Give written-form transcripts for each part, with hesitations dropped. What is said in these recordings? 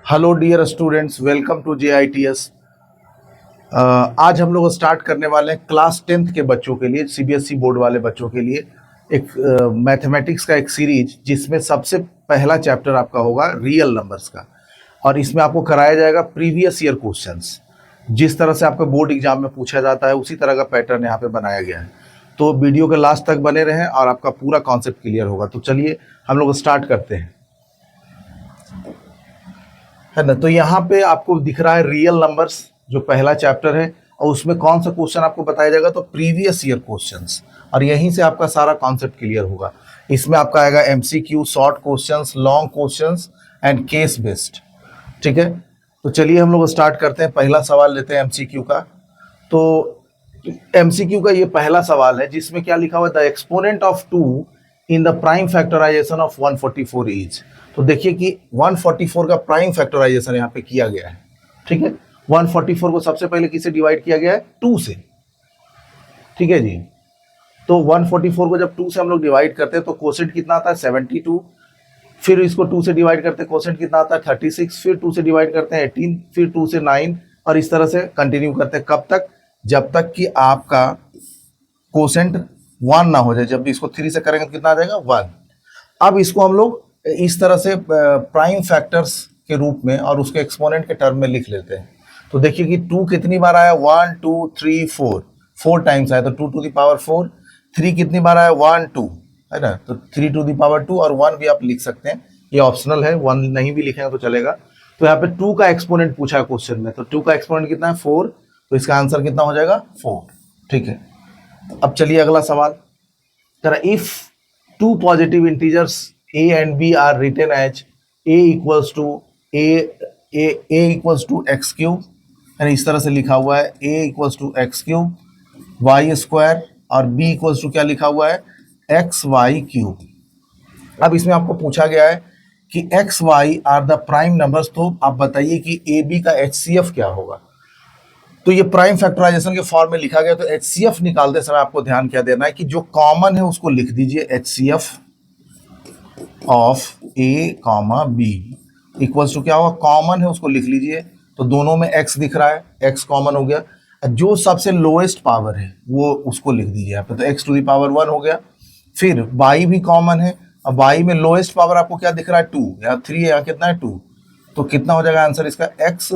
Hello dear students, welcome to JITS। आज हम लोग स्टार्ट करने वाले हैं क्लास 10th के बच्चों के लिए, CBSE बोर्ड वाले बच्चों के लिए एक मैथमेटिक्स का एक सीरीज, जिसमें सबसे पहला चैप्टर आपका होगा रियल नंबर्स का। और इसमें आपको कराया जाएगा प्रीवियस ईयर क्वेश्चंस। जिस तरह से आपका बोर्ड एग्जाम में पूछा जाता है उसी तरह का पैटर्न यहाँ पे बनाया गया है। तो वीडियो के लास्ट तक बने रहें और आपका पूरा कॉन्सेप्ट क्लियर होगा। तो चलिए हम लोग स्टार्ट करते हैं, है ना। तो यहाँ पे आपको दिख रहा है रियल नंबर्स, जो पहला चैप्टर है, और उसमें कौन सा क्वेश्चन आपको बताया जाएगा, तो प्रीवियस ईयर क्वेश्चंस। और यहीं से आपका सारा कॉन्सेप्ट क्लियर होगा। इसमें आपका आएगा MCQ, short questions, long questions and case based. ठीक है, तो चलिए हम लोग स्टार्ट करते हैं। पहला सवाल लेते हैं MCQ का। तो MCQ का ये पहला सवाल है, जिसमें क्या लिखा हुआ है, the exponent of 2 in the prime factorization of 144 is. तो देखिए कि 144 का प्राइम फैक्टराइजेशन यहाँ पे किया गया है। ठीक है, 144 को सबसे पहले किससे डिवाइड किया गया है, 2 से। ठीक है जी, तो 144 को जब 2 से हम लोग डिवाइड करते हैं तो कोसेंट कितना आता है, 72। फिर इसको 2 से डिवाइड करते हैं, कोसेंट कितना आता है, 36। फिर 2 से डिवाइड करते हैं 18, फिर 2 से 9, और इस तरह से कंटिन्यू करते हैं। कब तक, जब तक कि आपका कोसेंट 1 ना हो जाए। जब भी इसको 3 से करेंगे तो कितना आ जाएगा, 1। अब इसको हम लोग इस तरह से प्राइम फैक्टर्स के रूप में और उसके एक्सपोनेंट के टर्म में लिख लेते हैं। तो देखिए कि 2 कितनी बार आया, 1 2 3 4, 4 टाइम्स आया, तो 2 टू द पावर 4। 3 कितनी बार आया, 1 2, है ना, तो 3 टू द पावर 2, और 1 भी आप लिख सकते हैं, ये ऑप्शनल है, 1 नहीं भी लिखेंगे तो चलेगा। तो यहाँ पे 2 का एक्सपोनेंट पूछा है क्वेश्चन में, तो 2 का एक्सपोनेंट कितना है, 4। तो इसका आंसर कितना हो जाएगा, 4। ठीक है, अब चलिए अगला सवाल। If 2 positive integers a and b are written as a equals to a equals to x cube, यानी इस तरह से लिखा हुआ है, a equals to x cube y square, और b equals to क्या लिखा हुआ है, x y क्यूब। अब इसमें आपको पूछा गया है कि x y are the prime numbers. तो आप बताइए कि a b का HCF क्या होगा। तो ये प्राइम फैक्टराइजेशन के फॉर्म में लिखा गया। तो HCF निकालते समय आपको ध्यान क्या देना है कि जो कॉमन है उसको लिख दीजिए, HCF of a comma b equals to क्या होगा, कॉमन है उसको लिख लीजिए। तो दोनों में x दिख रहा है, x कॉमन हो गया। जो सबसे लोएस्ट पावर है वो उसको लिख दीजिए यहाँ पे, तो x टू द पावर 1 हो गया। फिर y भी कॉमन है, अब y में लोएस्ट पावर आपको क्या दिख रहा है, 2, यहाँ 3 है, यहाँ कितना है, 2। तो कितना हो जाएगा आंसर इसका, x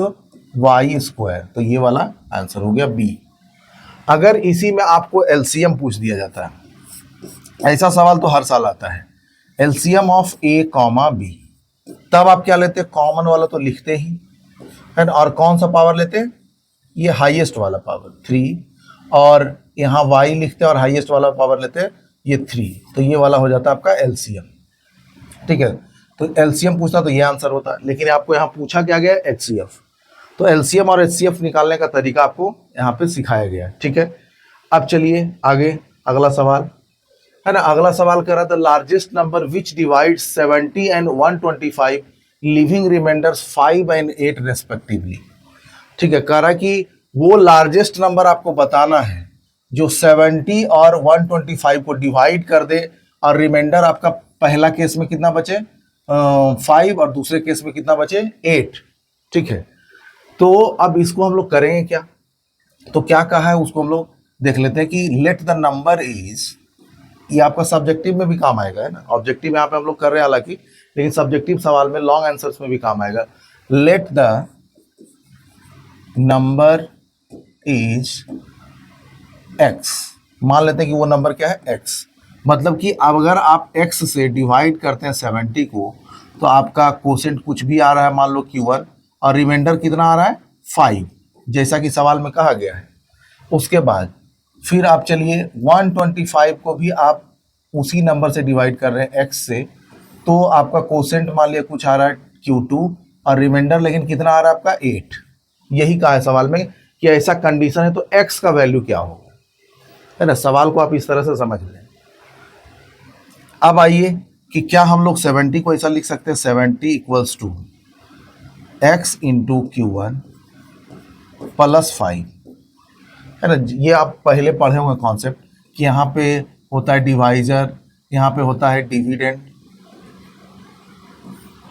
y स्क्वायर। तो ये वाला आंसर हो गया B। अगर इसी में आपको LCM पूछ दिया जाता है, ऐसा सवाल तो हर साल आता है, LCM of a comma b, तब आप क्या लेते हैं, कॉमन वाला तो लिखते ही है ना, और कौन सा पावर लेते हैं, ये हाईएस्ट वाला पावर 3, और यहाँ y लिखते हैं और हाईएस्ट वाला पावर लेते हैं ये 3। तो ये वाला हो जाता है आपका LCM। ठीक है, तो LCM पूछता तो ये आंसर होता, लेकिन आपको यहाँ पूछा क्या गया, HCF। तो LCM और HCF निकालने का तरीका आपको यहाँ पे सिखाया गया है। ठीक है, अब चलिए आगे अगला सवाल, है ना। अगला सवाल कर रहा था, largest number which divide 70 and 125 living remainders 5 and 8 respectively. ठीक है, कह रहा कि वो लार्जेस्ट नंबर आपको बताना है जो 70 और 125 को डिवाइड कर दे, और रिमाइंडर आपका पहला केस में कितना बचे, 5, और दूसरे केस में कितना बचे, 8। ठीक है, तो अब इसको हम लोग करेंगे क्या, तो क्या कहा है उसको हम लोग देख लेते हैं कि लेट द नंबर इज, ये आपका सब्जेक्टिव में भी काम आएगा, है ना। ऑब्जेक्टिव यहाँ पे हम लोग कर रहे हैं हालांकि, लेकिन सब्जेक्टिव सवाल में, लॉन्ग आंसर्स में भी काम आएगा। Let the number is x, मान लेते हैं कि वो नंबर क्या है, x। मतलब कि अगर आप x से डिवाइड करते हैं 70 को, तो आपका कोसेंट कुछ भी आ रहा है, मान लो Q1, और रिमाइंडर कितना आ रहा है, 5, जैसा कि सवाल में कहा गया है। उसके बाद फिर आप चलिए 125 को भी आप उसी नंबर से डिवाइड कर रहे हैं x से, तो आपका कोसेंट मान लिया कुछ आ रहा है Q2, और रिमाइंडर लेकिन कितना आ रहा है आपका, 8। यही कहा है सवाल में कि ऐसा कंडीशन है तो x का वैल्यू क्या होगा, है ना। सवाल को आप इस तरह से समझ लें। अब आइए कि क्या हम लोग 70 को ऐसा लिख सकते हैं, 70 equals to x into Q1 plus 5, है ना। ये आप पहले पढ़े होंगे कॉन्सेप्ट कि यहाँ पे होता है डिवाइजर, यहाँ पे होता है डिविडेंड,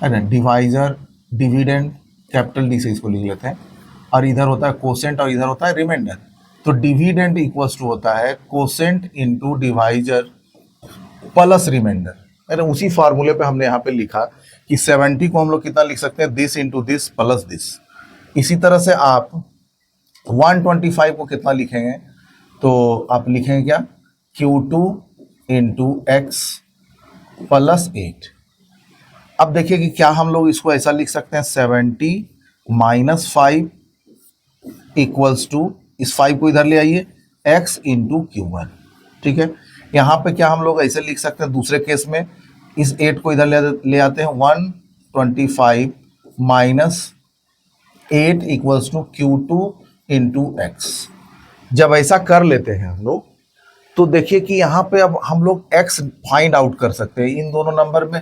है ना, डिवाइजर डिविडेंड कैपिटल डी से इसको लिख लेते हैं, और इधर होता है कोसेंट और इधर होता है रिमाइंडर। तो डिविडेंड इक्वल्स टू होता है quotient into divisor plus remainder. अरे उसी फार्मूले पे हमने यहाँ पे लिखा कि 70 को हम लोग कितना लिख सकते हैं, this into this plus this. इसी तरह से आप 125 को कितना लिखेंगे, तो आप लिखेंगे क्या, Q2 इंटू एक्स प्लस 8। अब देखिए कि क्या हम लोग इसको ऐसा लिख सकते हैं, 70 माइनस 5 इक्वल्स टू, इस 5 को इधर ले आइए, x इंटू Q1। ठीक है, यहाँ पे क्या हम लोग ऐसे लिख सकते हैं दूसरे केस में, इस 8 को इधर ले आते हैं, 125 minus 8 equals to Q2 into x. जब ऐसा कर लेते हैं हम लोग, तो देखिए कि यहाँ पे अब हम लोग x फाइंड आउट कर सकते हैं इन दोनों नंबर में।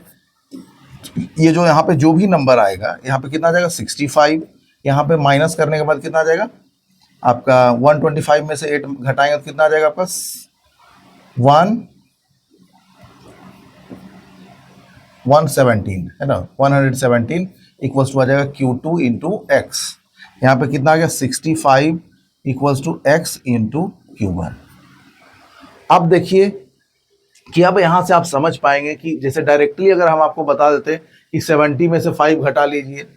ये जो यहाँ पे जो भी नंबर आएगा, यहाँ पे कितना आ जाएगा 65, यहाँ पे माइनस करने के बाद कितना आ जाएगा आपका, 125 में से 8 घटाएंगे तो कितना आ जाएगा आपका 117 है ना, 117 इक्वल्स टू आ जाएगा Q2 इंटू एक्स। यहाँ पे कितना आ गया 65 equals to x into Q1। अब देखिए कि अब यहाँ से आप समझ पाएंगे कि जैसे डायरेक्टली अगर हम आपको बता देते कि 70 में से 5 घटा लीजिए,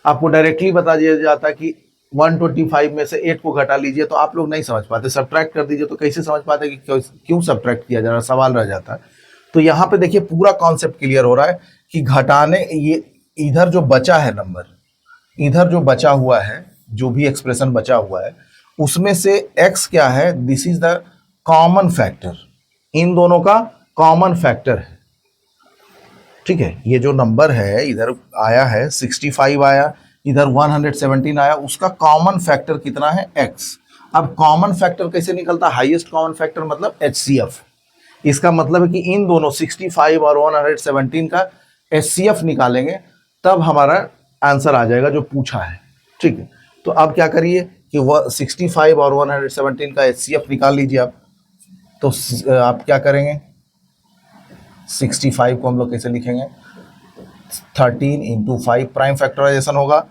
आपको डायरेक्टली बता दिया जाता कि 125 में से 8 को घटा लीजिए, तो आप लोग नहीं समझ पाते, सब्ट्रैक्ट कर दीजिए, तो कैसे समझ पाते कि क्यों सब्ट्रैक्ट किया जा रहा है, सवाल रह जाता है। तो यहाँ पे देखिए पूरा कॉन्सेप्ट क्लियर हो रहा है कि घटाने, ये इधर जो बचा है नंबर, इधर जो बचा हुआ है, जो भी एक्सप्रेशन बचा हुआ है, उसमें से x क्या है, this is the common factor, इन दोनों का कॉमन फैक्टर है। ठीक है, ये जो नंबर है इधर आया है 65 आया, इधर 117 आया, उसका कॉमन फैक्टर कितना है, x। अब कॉमन फैक्टर कैसे निकलता है, हाईएस्ट कॉमन फैक्टर मतलब HCF। इसका मतलब है कि इन दोनों 65 और 117 का HCF निकालेंगे, तब हमारा आंसर आ जाएगा जो पूछा है। ठीक है, तो अब क्या करिए कि वह 65 और 117 का HCF निकाल लीजिए आप। तो आप क्या करेंगे, 65 को हम लोग कैसे लिखेंगे, 13 इंटू 5, प्राइम फैक्टराइजेशन होगा,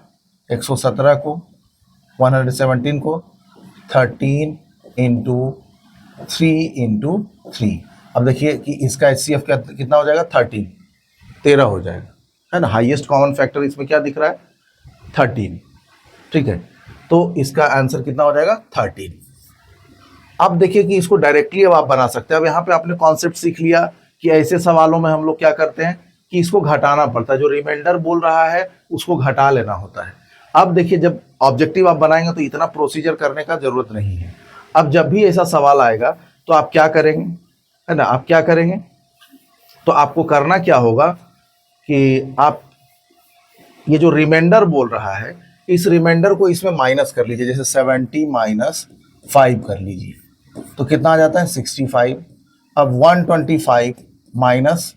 117 को 117 को 13 इंटू 3 इंटू 3। अब देखिए कि इसका HCF कितना हो जाएगा, 13 हो जाएगा, है ना। हाईएस्ट कॉमन फैक्टर इसमें क्या दिख रहा है, 13। ठीक है, तो इसका आंसर कितना हो जाएगा, 13। अब देखिए कि इसको डायरेक्टली अब आप बना सकते हैं। अब यहाँ पे आपने कॉन्सेप्ट सीख लिया कि ऐसे सवालों में हम लोग क्या करते हैं कि इसको घटाना पड़ता है, जो रिमाइंडर बोल रहा है उसको घटा लेना होता है। अब देखिए जब ऑब्जेक्टिव आप बनाएंगे तो इतना प्रोसीजर करने का जरूरत नहीं है। अब जब भी ऐसा सवाल आएगा तो आप क्या करेंगे, है ना, आप क्या करेंगे, तो आपको करना क्या होगा कि आप ये जो रिमाइंडर बोल रहा है, इस रिमाइंडर को इसमें माइनस कर लीजिए, जैसे 70 माइनस 5 कर लीजिए, तो कितना आ जाता है 65। अब 125 माइनस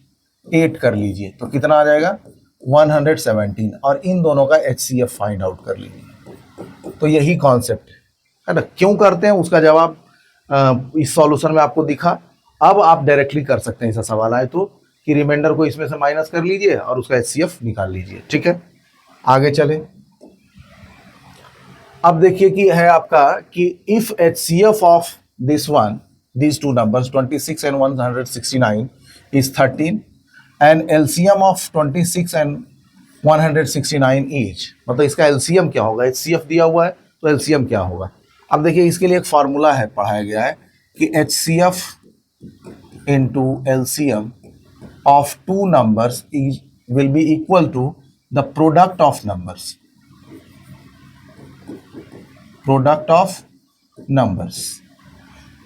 8 कर लीजिए, तो कितना आ जाएगा 117, और इन दोनों का HCF फाइंड आउट कर लीजिए। तो यही कॉन्सेप्ट है ना। क्यों करते हैं उसका जवाब इस सॉल्यूशन में आपको दिखा। अब आप डायरेक्टली कर सकते हैं ऐसा सवाल आए तो, कि रिमाइंडर को इसमें से माइनस कर लीजिए और उसका HCF निकाल लीजिए। ठीक है, आगे चले। अब देखिए कि है आपका कि if HCF of these two numbers 26 and 169 is 13 and LCM of 26 and 169 each, मतलब इसका LCM क्या होगा, HCF दिया हुआ है तो LCM क्या होगा। अब देखिए इसके लिए एक फार्मूला है, पढ़ाया गया है कि HCF into LCM of two numbers will be equal to the product of numbers, product of numbers.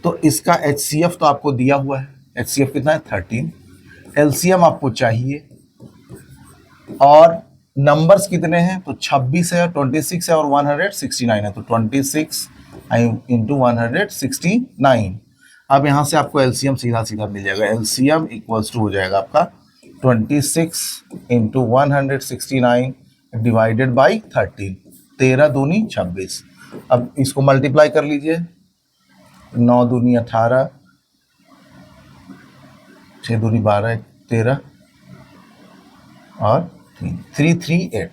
तो इसका HCF तो आपको दिया हुआ है, HCF कितना है 13, LCM आपको चाहिए, और नंबर्स कितने हैं, तो 26 है, 26 है और 169 है, तो 26 इंटू 169। अब यहाँ से आपको LCM सीधा सीधा मिल जाएगा, LCM इक्वल्स टू हो जाएगा आपका 26 इंटू 169 डिवाइडेड बाई 13, 13 दूनी 26। अब इसको मल्टीप्लाई कर लीजिए, 9 दूनी 18, 6 दूनी 12, 13 और 338,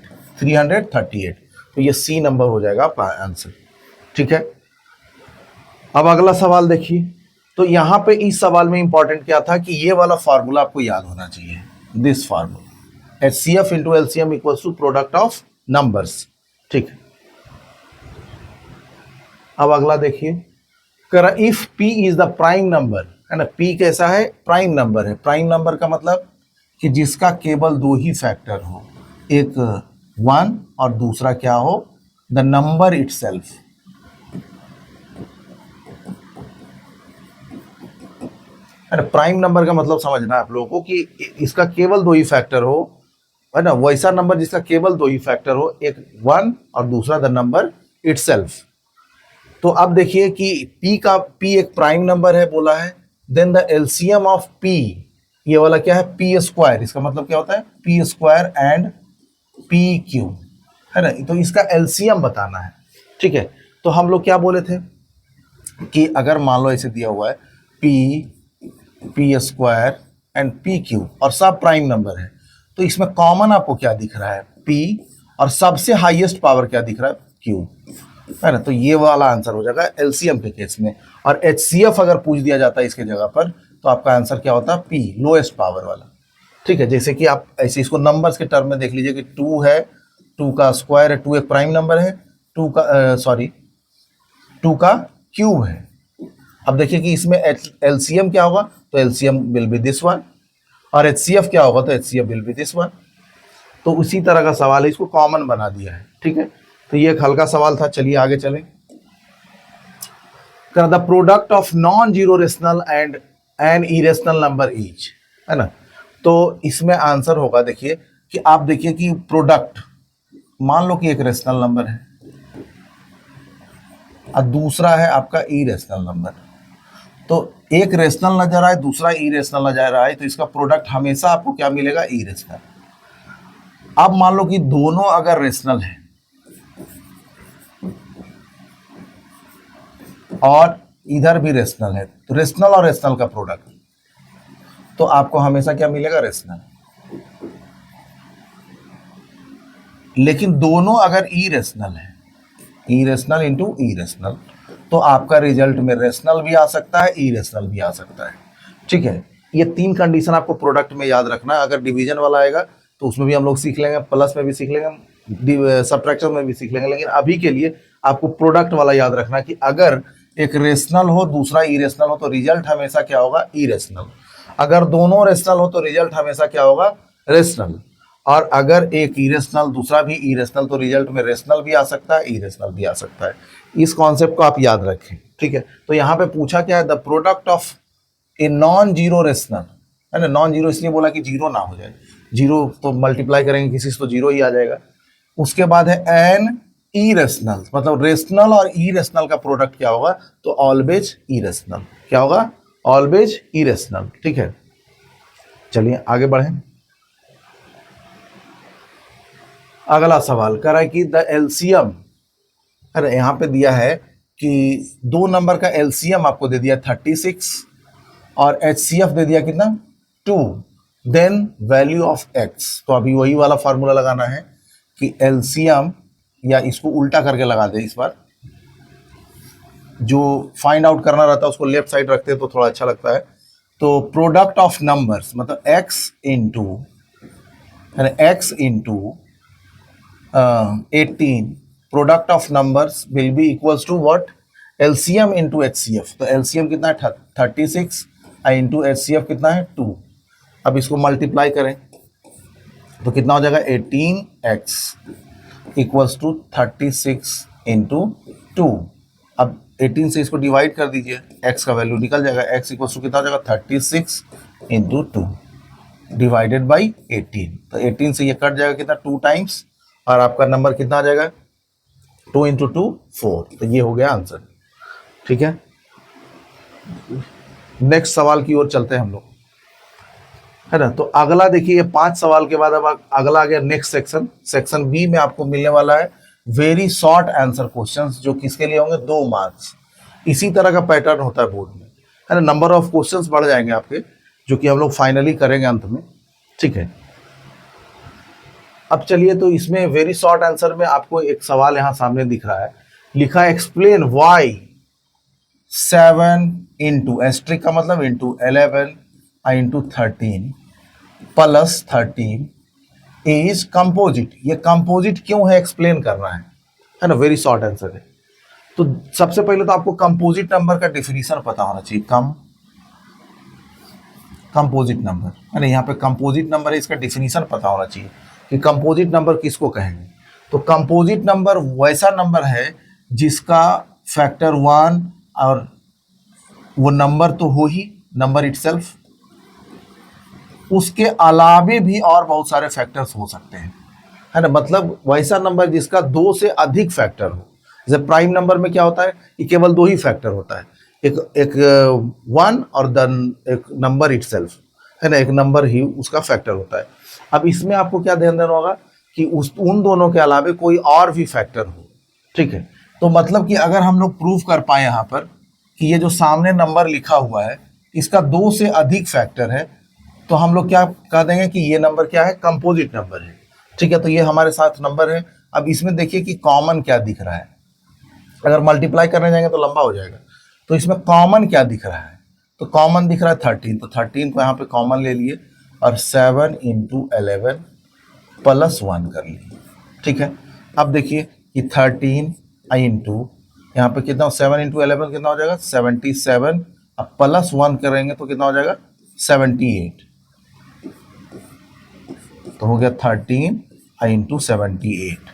तो ये सी नंबर हो जाएगा आपका आंसर। ठीक है, अब अगला सवाल देखिए। तो यहां पे इस सवाल में इंपॉर्टेंट क्या था कि ये वाला फार्मूला आपको याद होना चाहिए, this formula HCF into LCM equals to product of numbers. ठीक है, अब अगला देखिए, कर if P is the prime number, है ना, P कैसा है, प्राइम नंबर है। प्राइम नंबर का मतलब कि जिसका केवल दो ही फैक्टर हो, एक 1 और दूसरा क्या हो, the number itself. Prime number का मतलब समझना है आप लोगों को कि इसका केवल दो ही फैक्टर हो, है ना, वैसा नंबर जिसका केवल दो ही फैक्टर हो, एक 1 और दूसरा द नंबर इटसेल्फ। तो अब देखिए कि P एक प्राइम नंबर है बोला है, then the LCM of P, ये वाला क्या है, P स्क्वायर, इसका मतलब क्या होता है, P स्क्वायर एंड PQ, है ना, तो इसका एलसीएम बताना है। ठीक है, तो हम लोग क्या बोले थे कि अगर मान लो ऐसे दिया हुआ है P स्क्वायर एंड PQ और सब प्राइम नंबर है, तो इसमें कॉमन आपको क्या दिख रहा है, P, और सबसे हाईएस्ट पावर क्या दिख रहा है, Q, है ना, तो ये वाला आंसर हो जाएगा एलसीएम के केस में। और HCF अगर पूछ दिया जाता है इसके जगह पर, तो आपका आंसर क्या होता है, P, लोएस्ट पावर वाला। ठीक है, जैसे कि आप ऐसे इसको नंबर्स के टर्म में देख लीजिए कि 2 है, 2 का स्क्वायर है, 2 एक प्राइम नंबर है, 2 का क्यूब है। अब देखिए कि इसमें एलसीएम क्या होगा, तो LCM will be this one, और HCF क्या होगा, तो HCF will be this one. तो उसी तरह का सवाल है, इसको कॉमन बना दिया है। ठीक है, तो ये एक हल्का सवाल था, चलिए आगे चलें। The product of non zero rational and an irrational number each, है ना, तो इसमें आंसर होगा, देखिए कि आप देखिए कि प्रोडक्ट, मान लो कि एक रेशनल नंबर है और दूसरा है आपका इरेशनल नंबर, तो एक रेशनल नजर आए, दूसरा इरेशनल नजर आए, तो इसका प्रोडक्ट हमेशा आपको क्या मिलेगा, इरेशनल। अब मान लो कि दोनों अगर रेशनल है और इधर भी रेशनल है, तो रेशनल और रेशनल का प्रोडक्ट, तो आपको हमेशा क्या मिलेगा, रेशनल। लेकिन दोनों अगर इरेशनल है, इरेशनल इंटू इरेशनल, तो आपका रिजल्ट में रेशनल भी आ सकता है, इरेशनल भी आ सकता है। ठीक है, ये तीन कंडीशन आपको प्रोडक्ट में याद रखना है। अगर डिवीजन वाला आएगा तो उसमें भी हम लोग सीख लेंगे, प्लस में भी सीख लेंगे, सबट्रैक्शन में भी सीख लेंगे, लेकिन अभी के लिए आपको प्रोडक्ट वाला याद रखना कि अगर एक रेशनल हो दूसरा इरेशनल हो, तो रिजल्ट हमेशा क्या होगा, इरेशनल। अगर दोनों रेशनल हो तो रिजल्ट हमेशा क्या होगा, रेशनल। और अगर एक इरेशनल दूसरा भी इरेशनल, तो रिजल्ट में रेशनल भी आ सकता है, इरेशनल भी आ सकता है। इस कॉन्सेप्ट को आप याद रखें। ठीक है, तो यहाँ पे पूछा क्या है, the product of a non zero rational, है ना, नॉन जीरो इसलिए बोला कि जीरो ना हो जाए, जीरो तो मल्टीप्लाई करेंगे किसी से तो जीरो ही आ जाएगा। उसके बाद है एन इरेशनल, मतलब रेशनल और इरेशनल का प्रोडक्ट क्या होगा, तो ऑलवेज इरेशनल। क्या होगा, ऑलवेज इरेशनल। ठीक है, चलिए आगे बढ़ें। अगला सवाल कर रहा है कि द एलसीएम, अरे यहाँ पे दिया है कि दो नंबर का एलसीएम आपको दे दिया 36 और HCF दे दिया कितना, 2, देन वैल्यू ऑफ x। तो अभी वही वाला फार्मूला लगाना है कि एलसीएम, या इसको उल्टा करके लगा दे, इस बार जो फाइंड आउट करना रहता है उसको लेफ्ट साइड रखते हैं तो थोड़ा अच्छा लगता है। तो प्रोडक्ट ऑफ नंबर्स मतलब x into 18, product of numbers will be equals to what, LCM into HCF। तो एलसीएम कितना है 36 इंटू HCF कितना है 2। अब इसको मल्टीप्लाई करें तो कितना हो जाएगा, 18x इक्वल्स टू 36 इंटू 2। अब 18 से इसको डिवाइड कर दीजिए, x का वैल्यू निकल जाएगा, x इक्वल्स टू कितना हो जाएगा 36 इंटू 2 डिवाइडेड बाई 18। तो 18 से ये कट जाएगा कितना, 2 टाइम्स, और आपका नंबर कितना आ जाएगा, 2 इंटू 2 4। तो ये हो गया आंसर। ठीक है, नेक्स्ट सवाल की ओर चलते हैं हम लोग, है ना। तो अगला देखिए, ये 5 सवाल के बाद अब अगला आ गया नेक्स्ट सेक्शन। सेक्शन बी में आपको मिलने वाला है वेरी शॉर्ट आंसर क्वेश्चंस, जो किसके लिए होंगे, 2 मार्क्स। इसी तरह का पैटर्न होता है बोर्ड में, है ना। नंबर ऑफ क्वेश्चंस बढ़ जाएंगे आपके, जो कि हम लोग फाइनली करेंगे अंत में। ठीक है, अब चलिए, तो इसमें वेरी शॉर्ट आंसर में आपको एक सवाल यहाँ सामने दिख रहा है, लिखा है एक्सप्लेन वाई 7 इंटू एस्ट्रिक का मतलब into 11 into 13 plus 13 is composite. ये कंपोजिट क्यों है एक्सप्लेन करना है ना, वेरी शॉर्ट आंसर है। तो सबसे पहले तो आपको कंपोजिट नंबर का डेफिनेशन पता होना चाहिए। कंपोजिट नंबर है ना, यहाँ पे कंपोजिट नंबर है, इसका डेफिनेशन पता होना चाहिए कि कंपोजिट नंबर किसको कहेंगे। तो कंपोजिट नंबर वैसा नंबर है जिसका फैक्टर 1 और वो नंबर तो हो ही नंबर इटसेल्फ, उसके अलावे भी और बहुत सारे फैक्टर्स हो सकते हैं, है ना। मतलब वैसा नंबर जिसका 2 से अधिक फैक्टर हो। जैसे प्राइम नंबर में क्या होता है कि केवल 2 ही फैक्टर होता है, एक 1 और देन एक नंबर इटसेल्फ, है ना, एक नंबर ही उसका फैक्टर होता है। अब इसमें आपको क्या ध्यान देना होगा कि उन दोनों के अलावे कोई और भी फैक्टर हो, ठीक है। तो मतलब कि अगर हम लोग प्रूव कर पाए यहाँ पर कि ये जो सामने नंबर लिखा हुआ है इसका 2 से अधिक फैक्टर है, तो हम लोग क्या कह देंगे कि ये नंबर क्या है, कंपोजिट नंबर है, ठीक है। तो ये हमारे साथ नंबर है। अब इसमें देखिए कि कॉमन क्या दिख रहा है। अगर मल्टीप्लाई करने जाएंगे तो लंबा हो जाएगा, तो इसमें कॉमन क्या दिख रहा है, तो कॉमन दिख रहा है 13, तो 13 को यहाँ पे कॉमन ले लिए और 7 इंटू 11 प्लस 1 कर लिए, ठीक है। अब देखिए कि 13 इंटू यहाँ पे कितना, 7 इंटू 11 कितना हो जाएगा 77, अब प्लस 1 करेंगे तो कितना हो जाएगा 78, तो हो गया 13 इंटू 78।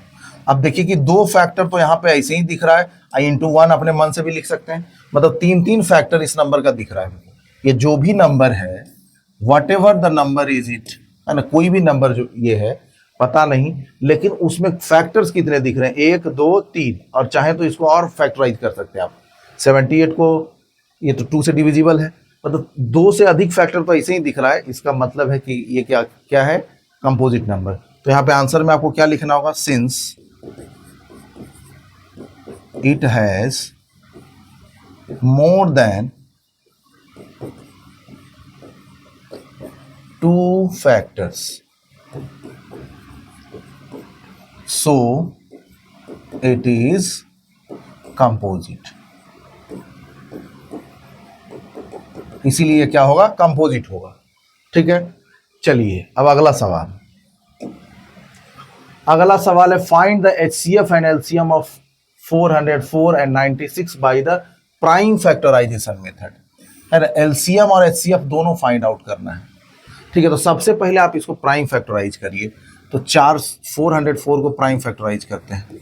अब देखिए कि 2 फैक्टर तो यहाँ पे ऐसे ही दिख रहा है, इंटू 1 अपने मन से भी लिख सकते हैं, मतलब 3 फैक्टर इस नंबर का दिख रहा है। ये जो भी नंबर है, what ever the number is it, है ना, कोई भी नंबर जो ये है पता नहीं, लेकिन उसमें फैक्टर्स कितने दिख रहे हैं, 1 2 3, और चाहे तो इसको और फैक्टराइज कर सकते हैं आप। 78 को ये तो 2 से डिविजिबल है, मतलब 2 से अधिक फैक्टर तो ऐसे ही दिख रहा है, इसका मतलब है कि ये क्या क्या है, कंपोजिट नंबर। तो यहाँ पे आंसर में आपको क्या लिखना होगा, since it has more than 2 factors, so it is composite। इसीलिए क्या होगा, कंपोजिट होगा, ठीक है। चलिए अब अगला सवाल है find the HCF and LCM of 404 and 96 by the prime factorization method, है ना। LCM और HCF दोनों फाइंड आउट करना है, ठीक है। तो सबसे पहले आप इसको प्राइम फैक्टराइज करिए, तो 404 को प्राइम फैक्टराइज करते हैं,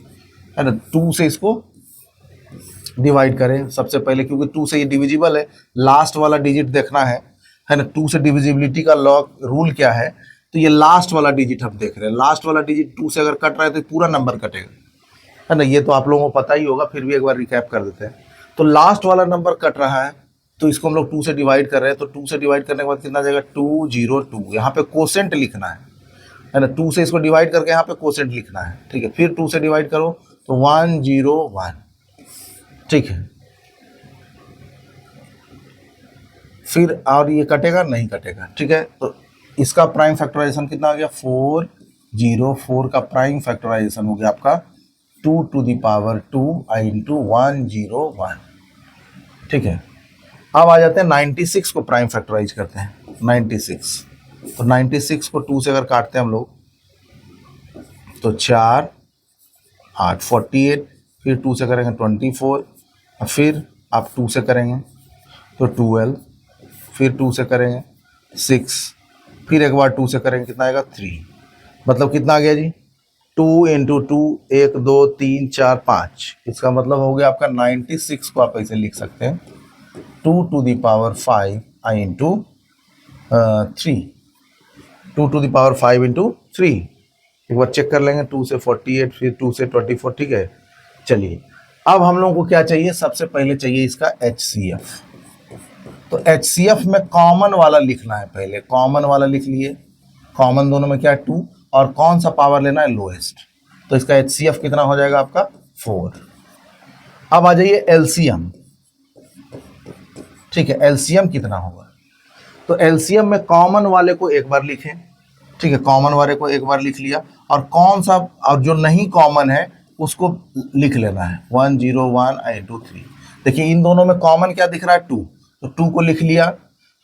है ना। 2 से इसको डिवाइड करें सबसे पहले, क्योंकि 2 से ये डिविजिबल है, लास्ट वाला डिजिट देखना है ना। 2 से डिविजिबिलिटी का लॉ रूल क्या है, तो ये लास्ट वाला डिजिट हम देख रहे हैं, लास्ट वाला डिजिट 2 से अगर कट रहा है तो पूरा नंबर कटेगा, है ना। ये तो आप लोगों को पता ही होगा, फिर भी एक बार रिकैप कर देते हैं। तो लास्ट वाला नंबर कट रहा है, तो इसको हम लोग 2 से डिवाइड कर रहे हैं, तो 2 से डिवाइड करने के बाद कितना जाएगा 202, यहाँ पे कोसेंट लिखना है ना। 2 से इसको डिवाइड करके यहाँ पे कोसेंट लिखना है, ठीक है। फिर 2 से डिवाइड करो तो 101, ठीक है। फिर और ये कटेगा नहीं कटेगा, ठीक है। तो इसका प्राइम फैक्टराइजेशन कितना आ गया, 404 का प्राइम फैक्टराइजेशन हो गया आपका 2 to the power 2 इंटू 101, ठीक है। अब आ जाते हैं 96 को प्राइम फैक्टराइज करते हैं, 96। तो 96 को 2 से अगर काटते हैं हम लोग तो 4 8 48, फिर 2 से करेंगे 24, फिर आप 2 से करेंगे तो 12, फिर 2 से करेंगे 6, फिर एक बार 2 से करेंगे कितना आएगा 3, मतलब कितना आ गया जी 2 इंटू 2, 1 2 3 4 5, इसका मतलब हो गया आपका 96 को आप ऐसे लिख सकते हैं 2 to the power 5 into 3, 2 to the power 5 into 3। एक बार चेक कर लेंगे, 2 से 48, फिर 2 से 24, ठीक है। चलिए अब हम लोगों को क्या चाहिए, सबसे पहले चाहिए इसका HCF। तो HCF में कॉमन वाला लिखना है, पहले कॉमन वाला लिख लिए, कॉमन दोनों में क्या है 2, और कौन सा पावर लेना है, लोएस्ट। तो इसका HCF कितना हो जाएगा आपका 4। अब आ जाइए LCM, ठीक है। LCM कितना होगा, तो LCM में कॉमन वाले को एक बार लिखें, ठीक है। कॉमन वाले को एक बार लिख लिया, और कौन सा और जो नहीं कॉमन है उसको लिख लेना है 101 इंटू 3। देखिए इन दोनों में कॉमन क्या दिख रहा है 2, तो 2 को लिख लिया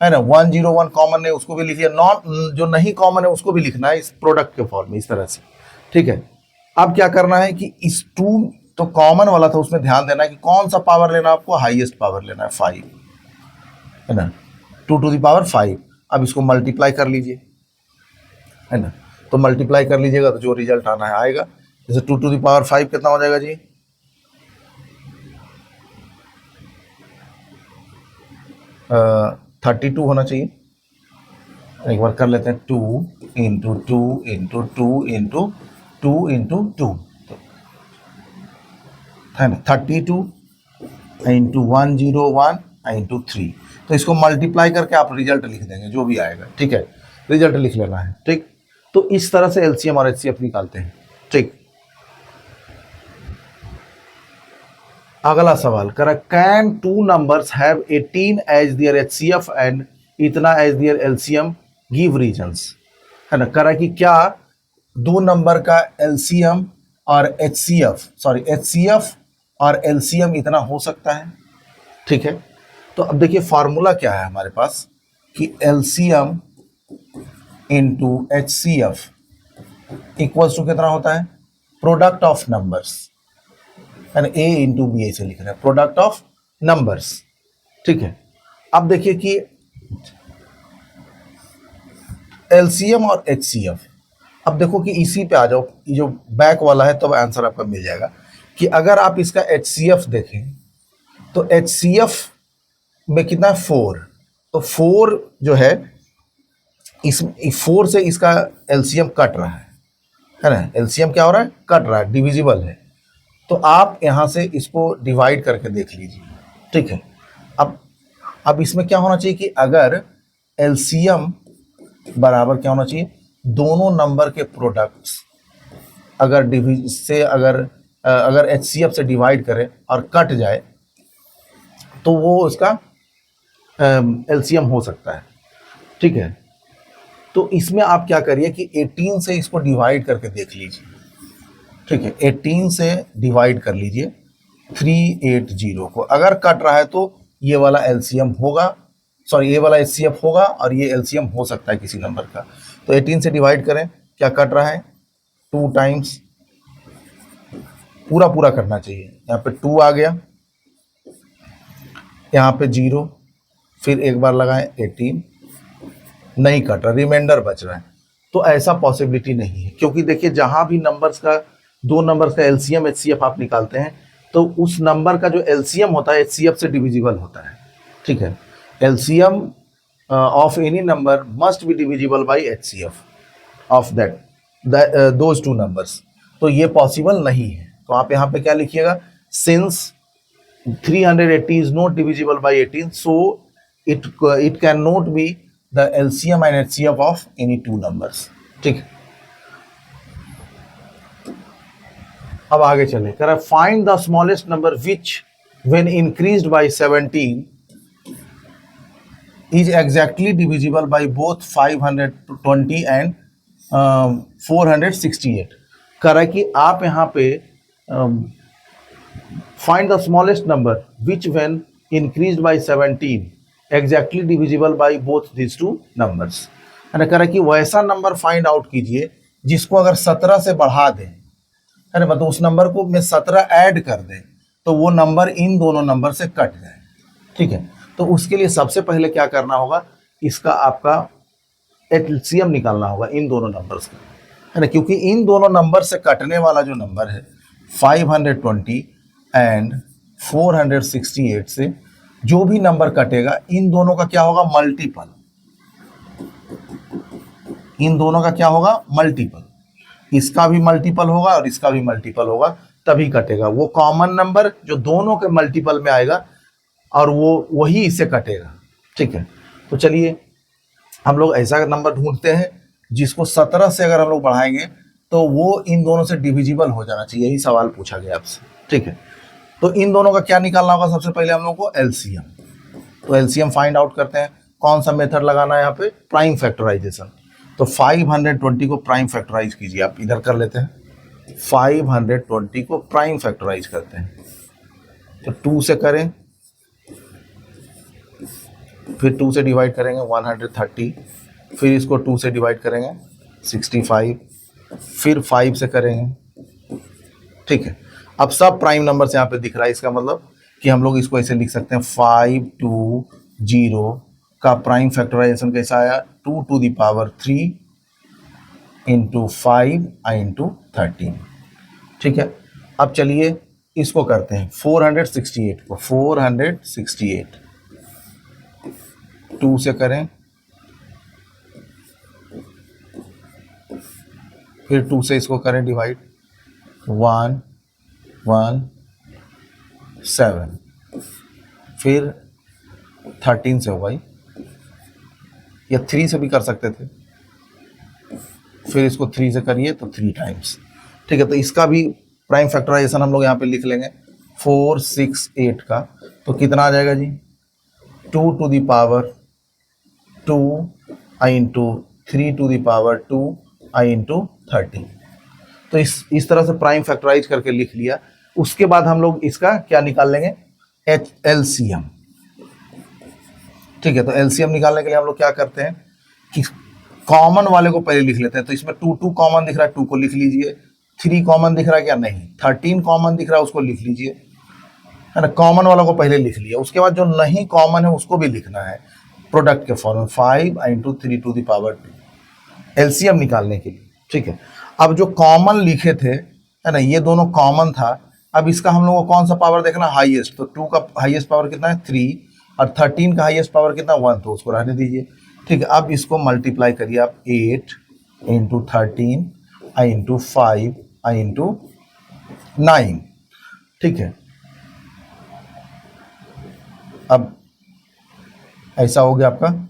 है ना। 101 कॉमन है उसको भी लिख लिया, नॉन जो नहीं कॉमन है उसको भी लिखना है इस प्रोडक्ट के फॉर्म में इस तरह से, ठीक है। अब क्या करना है कि इस 2 तो कॉमन वाला था उसमें ध्यान देना है कि कौन सा पावर लेना है आपको, हाईएस्ट पावर लेना है 5 है ना, 2 टू द पावर 5। अब इसको मल्टीप्लाई कर लीजिए है ना, तो मल्टीप्लाई कर लीजिएगा तो जो रिजल्ट आना है आएगा। जैसे 2 टू द पावर 5 कितना हो जाएगा जी, 32 होना चाहिए। एक बार कर लेते हैं 2 इंटू 2 इंटू 2 इंटू 2 इंटू 2 है ना, 32 इंटू 101 इंटू 3। तो इसको मल्टीप्लाई करके आप रिजल्ट लिख देंगे जो भी आएगा, ठीक है, रिजल्ट लिख लेना है, ठीक। तो इस तरह से एलसीएम और एचसीएफ निकालते हैं, ठीक। अगला सवाल करा, can 2 numbers have 18 as their HCF and इतना as their LCM, give reasons, है ना। करा कि क्या 2 नंबर का एलसीएम और एचसीएफ और एलसीएम इतना हो सकता है, ठीक है। तो अब देखिए फार्मूला क्या है हमारे पास कि LCM into HCF equals to कितना होता है, प्रोडक्ट ऑफ नंबर्स, है ना, ए इंटू बी ऐसे लिख रहे हैं, प्रोडक्ट ऑफ नंबर्स, ठीक है। अब देखिए कि एलसीएम और एचसीएफ, अब देखो कि इसी पे आ जाओ, ये जो बैक वाला है तब आंसर आपका मिल जाएगा कि अगर आप इसका एचसीएफ देखें तो एचसीएफ में कितना है 4, तो 4 जो है इस 4 से इसका एलसीएम कट रहा है ना, एलसीएम क्या हो रहा है, कट रहा है, डिविजिबल है। तो आप यहाँ से इसको डिवाइड करके देख लीजिए, ठीक है। अब इसमें क्या होना चाहिए कि अगर एलसीएम बराबर क्या होना चाहिए, दोनों नंबर के प्रोडक्ट्स अगर एचसीएफ से डिवाइड करें और कट जाए तो वो उसका एलसीएम हो सकता है, ठीक है। तो इसमें आप क्या करिए कि 18 से इसको डिवाइड करके देख लीजिए, ठीक है, 18 से डिवाइड कर लीजिए 380 को, अगर कट रहा है तो ये वाला एलसीएम होगा, ये वाला एचसीएफ होगा और ये एलसीएम हो सकता है किसी नंबर का। तो 18 से डिवाइड करें, क्या कट रहा है 2 टाइम्स, पूरा करना चाहिए, यहाँ पे 2 आ गया, यहाँ पे 0, फिर एक बार लगाएं 18, नहीं कट रहा, रिमाइंडर बच रहा है। तो ऐसा पॉसिबिलिटी नहीं है, क्योंकि देखिए जहां भी नंबर्स का 2 नंबर्स का एलसीएम एचसीएफ आप निकालते हैं तो उस नंबर का जो एलसीएम होता है एचसीएफ से डिविजिबल होता है, ठीक है। LCM of any number must be divisible by HCF of those 2 numbers. तो ये पॉसिबल नहीं है, तो आप यहाँ पे क्या लिखिएगा, since 380 is not divisible by 18, so it cannot be the LCM and HCF of any 2 numbers, ठीक है। अब आगे चले, करा find the smallest number which when increased by 17 is exactly divisible by both 520 and 468। करा कि आप यहाँ पे find the smallest number which when increased by 17 exactly divisible by both these 2 numbers, है ना। करा कि वैसा नंबर फाइंड आउट कीजिए जिसको अगर 17 से बढ़ा दें, है ना, मतलब उस नंबर को में 17 ऐड कर दें तो वो नंबर इन दोनों नंबर से कट जाए, ठीक है। तो उसके लिए सबसे पहले क्या करना होगा, इसका आपका एलसीएम निकालना होगा इन दोनों नंबर्स का, है ना, क्योंकि इन दोनों नंबर से कटने वाला जो नंबर है 520 एंड 468 से जो भी नंबर कटेगा इन दोनों का क्या होगा, मल्टीपल, इन दोनों का क्या होगा, मल्टीपल, इसका भी मल्टीपल होगा और इसका भी मल्टीपल होगा, तभी कटेगा। वो कॉमन नंबर जो दोनों के मल्टीपल में आएगा और वो वही इससे कटेगा, ठीक है। तो चलिए हम लोग ऐसा नंबर ढूंढते हैं जिसको 17 से अगर हम लोग बढ़ाएंगे तो वो इन दोनों से डिविजिबल हो जाना चाहिए, यही सवाल पूछा गया आपसे, ठीक है। तो इन दोनों का क्या निकालना होगा, सबसे पहले हम लोग को एलसीएम। तो एलसीएम फाइंड आउट करते हैं, कौन सा मेथड लगाना है यहाँ पे, प्राइम फैक्टराइजेशन। तो 520 को प्राइम फैक्टराइज कीजिए, आप इधर कर लेते हैं। 520 को प्राइम फैक्टराइज करते हैं, तो 2 से करें, फिर 2 से डिवाइड करेंगे 130, फिर इसको 2 से डिवाइड करेंगे 65, फिर 5 से करेंगे। ठीक है, अब सब प्राइम नंबर से यहाँ पे दिख रहा है, इसका मतलब कि हम लोग इसको ऐसे लिख सकते हैं 520 का प्राइम फैक्टराइजेशन कैसा आया, 2 to the power 3 into 5 into 13। ठीक है, अब चलिए इसको करते हैं 468 को, 468 2 से करें, फिर 2 से इसको करें डिवाइड, 1 1 7, फिर 13 से होगा, या 3 से भी कर सकते थे, फिर इसको 3 से करिए तो 3 टाइम्स। ठीक है, तो इसका भी प्राइम फैक्टराइजेशन हम लोग यहाँ पे लिख लेंगे 468 का, तो कितना आ जाएगा जी, 2 to the power 2 into 3 to the power 2 into 13। तो इस तरह से प्राइम फैक्टराइज करके लिख लिया। उसके बाद हम लोग इसका क्या निकाल लेंगे, एलसीएम। ठीक है, तो एलसीएम निकालने के लिए हम लोग क्या करते हैं कि कॉमन वाले को पहले लिख लेते हैं। तो इसमें 2 कॉमन दिख रहा है, 2 को लिख लीजिए। 3 कॉमन दिख रहा है क्या, नहीं। 13 कॉमन दिख रहा है, उसको लिख लीजिए, है ना। कॉमन वाला को पहले लिख लिया, उसके बाद जो नहीं कॉमन है उसको भी लिखना है प्रोडक्ट के फॉर्म में, 5 into 3 to the power 2 LCM निकालने के लिए। ठीक है, अब जो कॉमन लिखे थे, है ना, ये दोनों कॉमन था। अब इसका हम लोग को कौन सा पावर देखना, हाईएस्ट। तो 2 का हाईएस्ट पावर कितना है, 3, और 13 का हाईएस्ट पावर कितना, 1, तो उसको रहने दीजिए। ठीक है, अब इसको मल्टीप्लाई करिए आप, 8 इंटू 13 इंटू 5 इंटू 9। ठीक है, अब ऐसा हो गया आपका,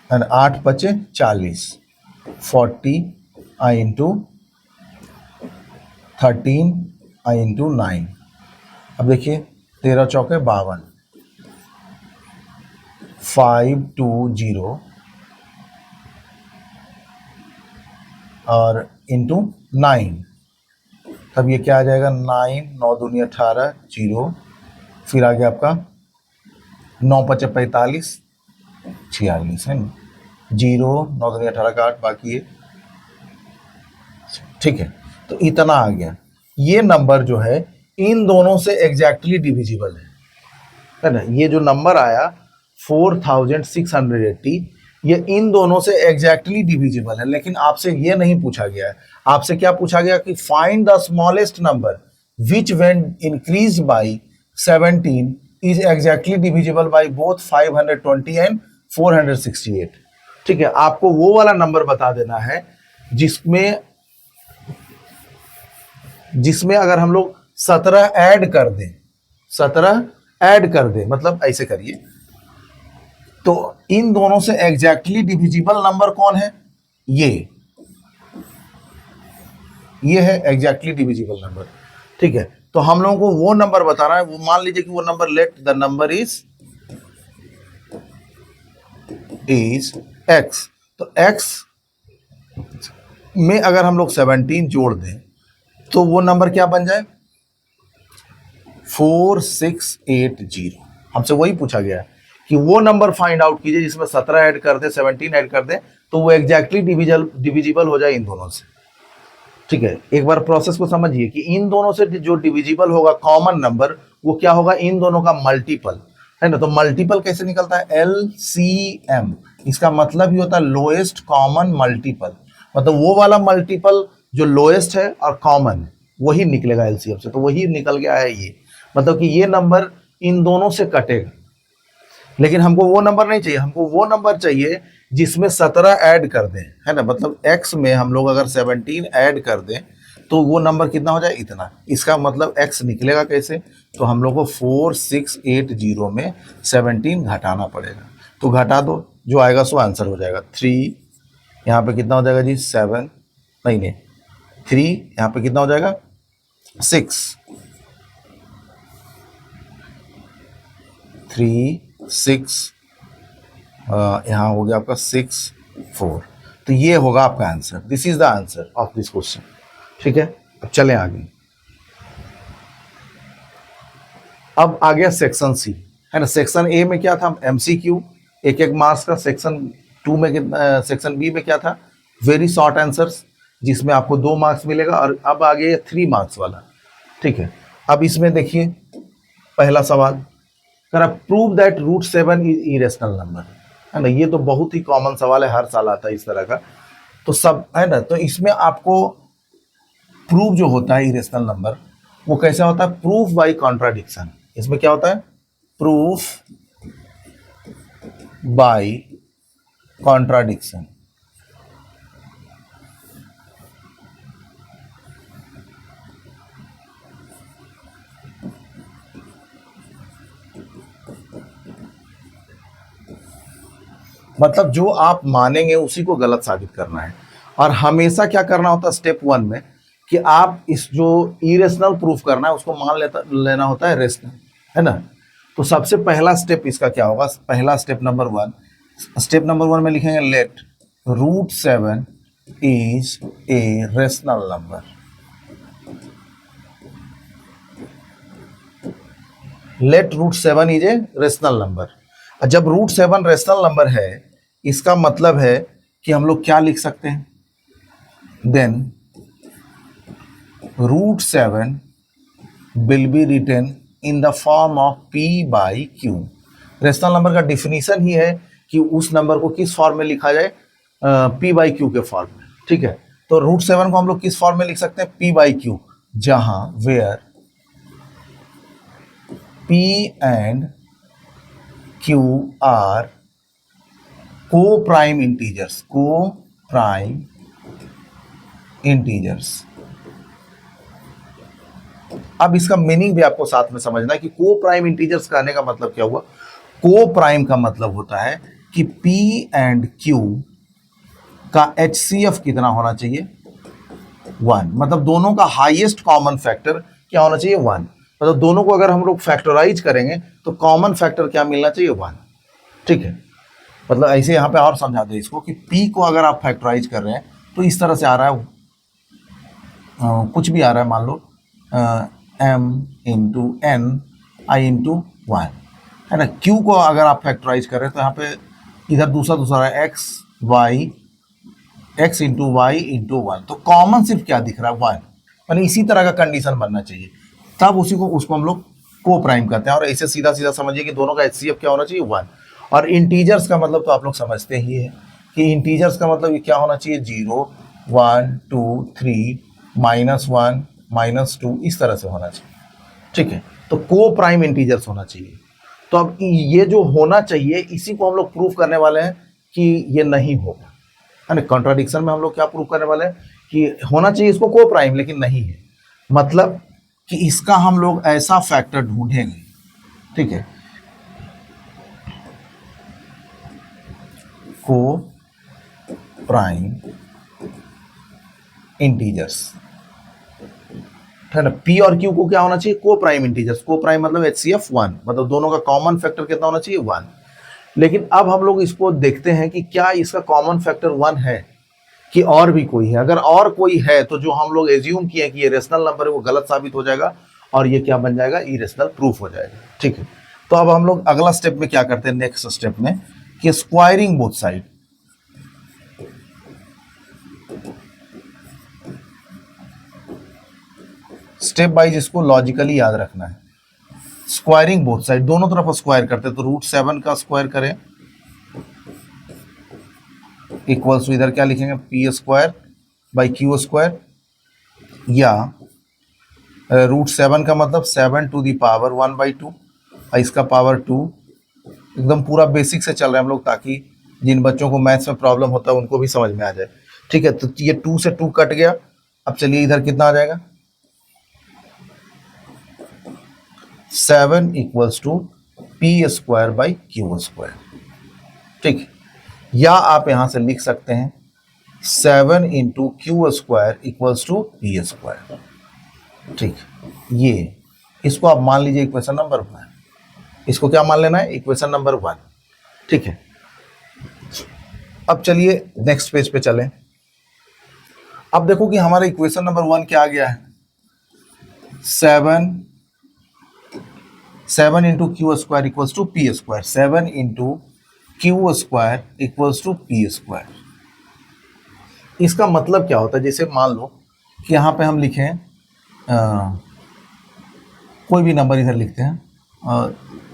8 बचे 40, 40 इंटू 13 इंटू 9। अब देखिए 13 चौके 52, 520 और इंटू 9, तब ये क्या आ जाएगा, 9 9 दूनी 18 0, फिर आ गया आपका 9 पचे 45 46, है ना, 0 9 दूनी 18 का 8, बाकी है। ठीक है, तो इतना आ गया। ये नंबर जो है इन दोनों से एग्जैक्टली डिविजिबल है ना। ये जो नंबर आया 4680, ये इन दोनों से एग्जैक्टली डिविजिबल है। लेकिन आपसे ये नहीं पूछा गया है, आपसे क्या पूछा गया कि find the smallest number which when increase by 17 is exactly divisible by both 520 and 468। ठीक है, आपको वो वाला नंबर बता देना है जिसमें अगर हम लोग 17 ऐड कर दें, 17 ऐड कर दें, मतलब ऐसे करिए, तो इन दोनों से एग्जैक्टली डिविजिबल नंबर कौन है, ये है एग्जैक्टली डिविजिबल नंबर। ठीक है, तो हम लोगों को वो नंबर बताना है। वो मान लीजिए कि वो number, let the number is x। तो x में अगर हम लोग 17 जोड़ दें तो वो नंबर क्या बन जाए, 4680। हमसे वही पूछा गया है कि वो नंबर फाइंड आउट कीजिए जिसमें 17 ऐड कर दे, 17 ऐड कर दे, तो वो एग्जैक्टली डिविजिबल हो जाए इन दोनों से। ठीक है, एक बार प्रोसेस को समझिए कि इन दोनों से जो डिविजिबल होगा कॉमन नंबर, वो क्या होगा, इन दोनों का मल्टीपल, है ना। तो मल्टीपल कैसे निकलता है, LCM। इसका मतलब ही होता है लोएस्ट कॉमन मल्टीपल, मतलब वो वाला मल्टीपल जो लोएस्ट है और कॉमन है वही निकलेगा एलसीएम से। तो वही निकल गया है ये, मतलब कि ये नंबर इन दोनों से कटेगा। लेकिन हमको वो नंबर नहीं चाहिए, हमको वो नंबर चाहिए जिसमें 17 ऐड कर दें, है ना। मतलब x में हम लोग अगर 17 ऐड कर दें तो वो नंबर कितना हो जाए, इतना। इसका मतलब x निकलेगा कैसे, तो हम लोग को 4680 में 17 घटाना पड़ेगा। तो घटा दो, जो आएगा सो आंसर हो जाएगा 3। यहाँ पे कितना हो जाएगा जी, 7, नहीं 3, यहाँ पे कितना हो जाएगा 6, 3 6 यहाँ हो गया आपका 6 4। तो ये होगा आपका answer, this is the answer of this question. ठीक है, अब चलें आगे। अब आ गया सेक्शन सी, है ना। सेक्शन ए में क्या था, एमसीक्यू, एक एक मार्क्स का। सेक्शन टू में कितना, सेक्शन बी में क्या था, वेरी शॉर्ट आंसर्स, जिसमें आपको 2 मार्क्स मिलेगा। और अब आ गया 3 मार्क्स वाला। ठीक है, अब इसमें देखिए पहला सवाल कर, prove that root 7 is irrational number, है ना। ये तो बहुत ही कॉमन सवाल है, हर साल आता है इस तरह का, तो सब है ना। तो इसमें आपको प्रूव जो होता है इरेशनल नंबर, वो कैसा होता है, प्रूफ बाय कॉन्ट्राडिक्शन। इसमें क्या होता है, प्रूफ बाय कॉन्ट्राडिक्शन। मतलब जो आप मानेंगे उसी को गलत साबित करना है। और हमेशा क्या करना होता है स्टेप 1 में, कि आप इस जो इरेशनल प्रूफ करना है उसको मान लेना होता है रेशनल, है ना। तो सबसे पहला स्टेप इसका क्या होगा, पहला स्टेप नंबर 1, स्टेप नंबर 1 में लिखेंगे let root 7 is a rational number. Let root 7 is a rational number. जब रूट 7 रेशनल नंबर है, इसका मतलब है कि हम लोग क्या लिख सकते हैं, then root 7 will be written in the form of p by q. Rational number का डिफिनीशन ही है कि उस नंबर को किस फॉर्म में लिखा जाए, पी बाई क्यू के फॉर्म में। ठीक है, तो रूट 7 को हम लोग किस फॉर्म में लिख सकते हैं, पी बाई क्यू, जहां where P and Q are co-prime integers, co-prime integers। अब इसका मीनिंग भी आपको साथ में समझना है कि को प्राइम इंटीजर्स कहने का मतलब क्या हुआ। को प्राइम का मतलब होता है कि P एंड Q का HCF कितना होना चाहिए, 1। मतलब दोनों का हाईएस्ट कॉमन फैक्टर क्या होना चाहिए, 1। मतलब दोनों को अगर हम लोग फैक्टराइज करेंगे तो कॉमन फैक्टर क्या मिलना चाहिए, 1। ठीक है, मतलब ऐसे यहाँ पे और समझा दे इसको कि P को अगर आप फैक्टराइज कर रहे हैं तो इस तरह से आ रहा है, कुछ भी आ रहा है, मान लो m into n i into 1, है ना। Q को अगर आप फैक्टराइज कर रहे हैं तो यहाँ पे इधर दूसरा है x इंटू वाई इंटू 1। तो कॉमन सिर्फ क्या दिख रहा है, 1। यानी इसी तरह का कंडीशन बनना चाहिए, तब उसको हम लोग को प्राइम करते हैं। और ऐसे सीधा सीधा समझिए कि दोनों का HCF क्या होना चाहिए, 1। और इंटीजर्स का मतलब तो आप लोग समझते ही है कि इंटीजर्स का मतलब ये क्या होना चाहिए, 0 1 2 3 -1 -2, इस तरह से होना चाहिए। ठीक है, तो को प्राइम इंटीजर्स होना चाहिए। तो अब ये जो होना चाहिए इसी को हम लोग प्रूफ करने वाले हैं कि ये नहीं होगा, है ना। कॉन्ट्राडिक्शन में हम लोग क्या प्रूफ करने वाले हैं कि होना चाहिए इसको को प्राइम, लेकिन नहीं है। मतलब कि इसका हम लोग ऐसा फैक्टर ढूंढेंगे, ठीक है, को प्राइम इंटीजर्स, है ना। P और Q को क्या होना चाहिए, को प्राइम इंटीजर्स। को प्राइम मतलब HCF 1, मतलब दोनों का कॉमन फैक्टर कितना होना चाहिए, 1। लेकिन अब हम लोग इसको देखते हैं कि क्या इसका कॉमन फैक्टर 1 है कि और भी कोई है। अगर और कोई है तो जो हम लोग एज्यूम किए कि ये रेशनल नंबर है वो गलत साबित हो जाएगा और ये क्या बन जाएगा, इरेशनल प्रूफ हो जाएगा। ठीक है, तो अब हम लोग अगला स्टेप में क्या करते हैं, नेक्स्ट स्टेप में, कि squaring both side. Step wise इसको लॉजिकली याद रखना है। स्क्वायरिंग बोथ साइड, दोनों तरफ स्क्वायर करते हैं, तो रूट 7 का स्क्वायर करें इक्वल्स टू, इधर क्या लिखेंगे, P square by q square, या रूट 7 का मतलब 7 टू दी पावर 1/2, इसका पावर 2। एकदम पूरा बेसिक से चल रहे हैं हम लोग, ताकि जिन बच्चों को मैथ्स में प्रॉब्लम होता है उनको भी समझ में आ जाए। ठीक है, तो ये 2 से 2 कट गया। अब चलिए इधर कितना आ जाएगा, 7 equals to p square by q square. ठीक, या आप यहां से लिख सकते हैं 7 into q square equals to p square. ठीक, ये इसको आप मान लीजिए इक्वेशन नंबर 1। इसको क्या मान लेना है, इक्वेशन नंबर 1। ठीक है, अब चलिए नेक्स्ट पेज पे चलें। अब देखो कि हमारा इक्वेशन नंबर 1 क्या आ गया है, 7 into q square equals to p square, 7 into q square equals to p square. इसका मतलब क्या होता है, जैसे मान लो कि यहाँ पे हम लिखें कोई भी नंबर इधर लिखते हैं,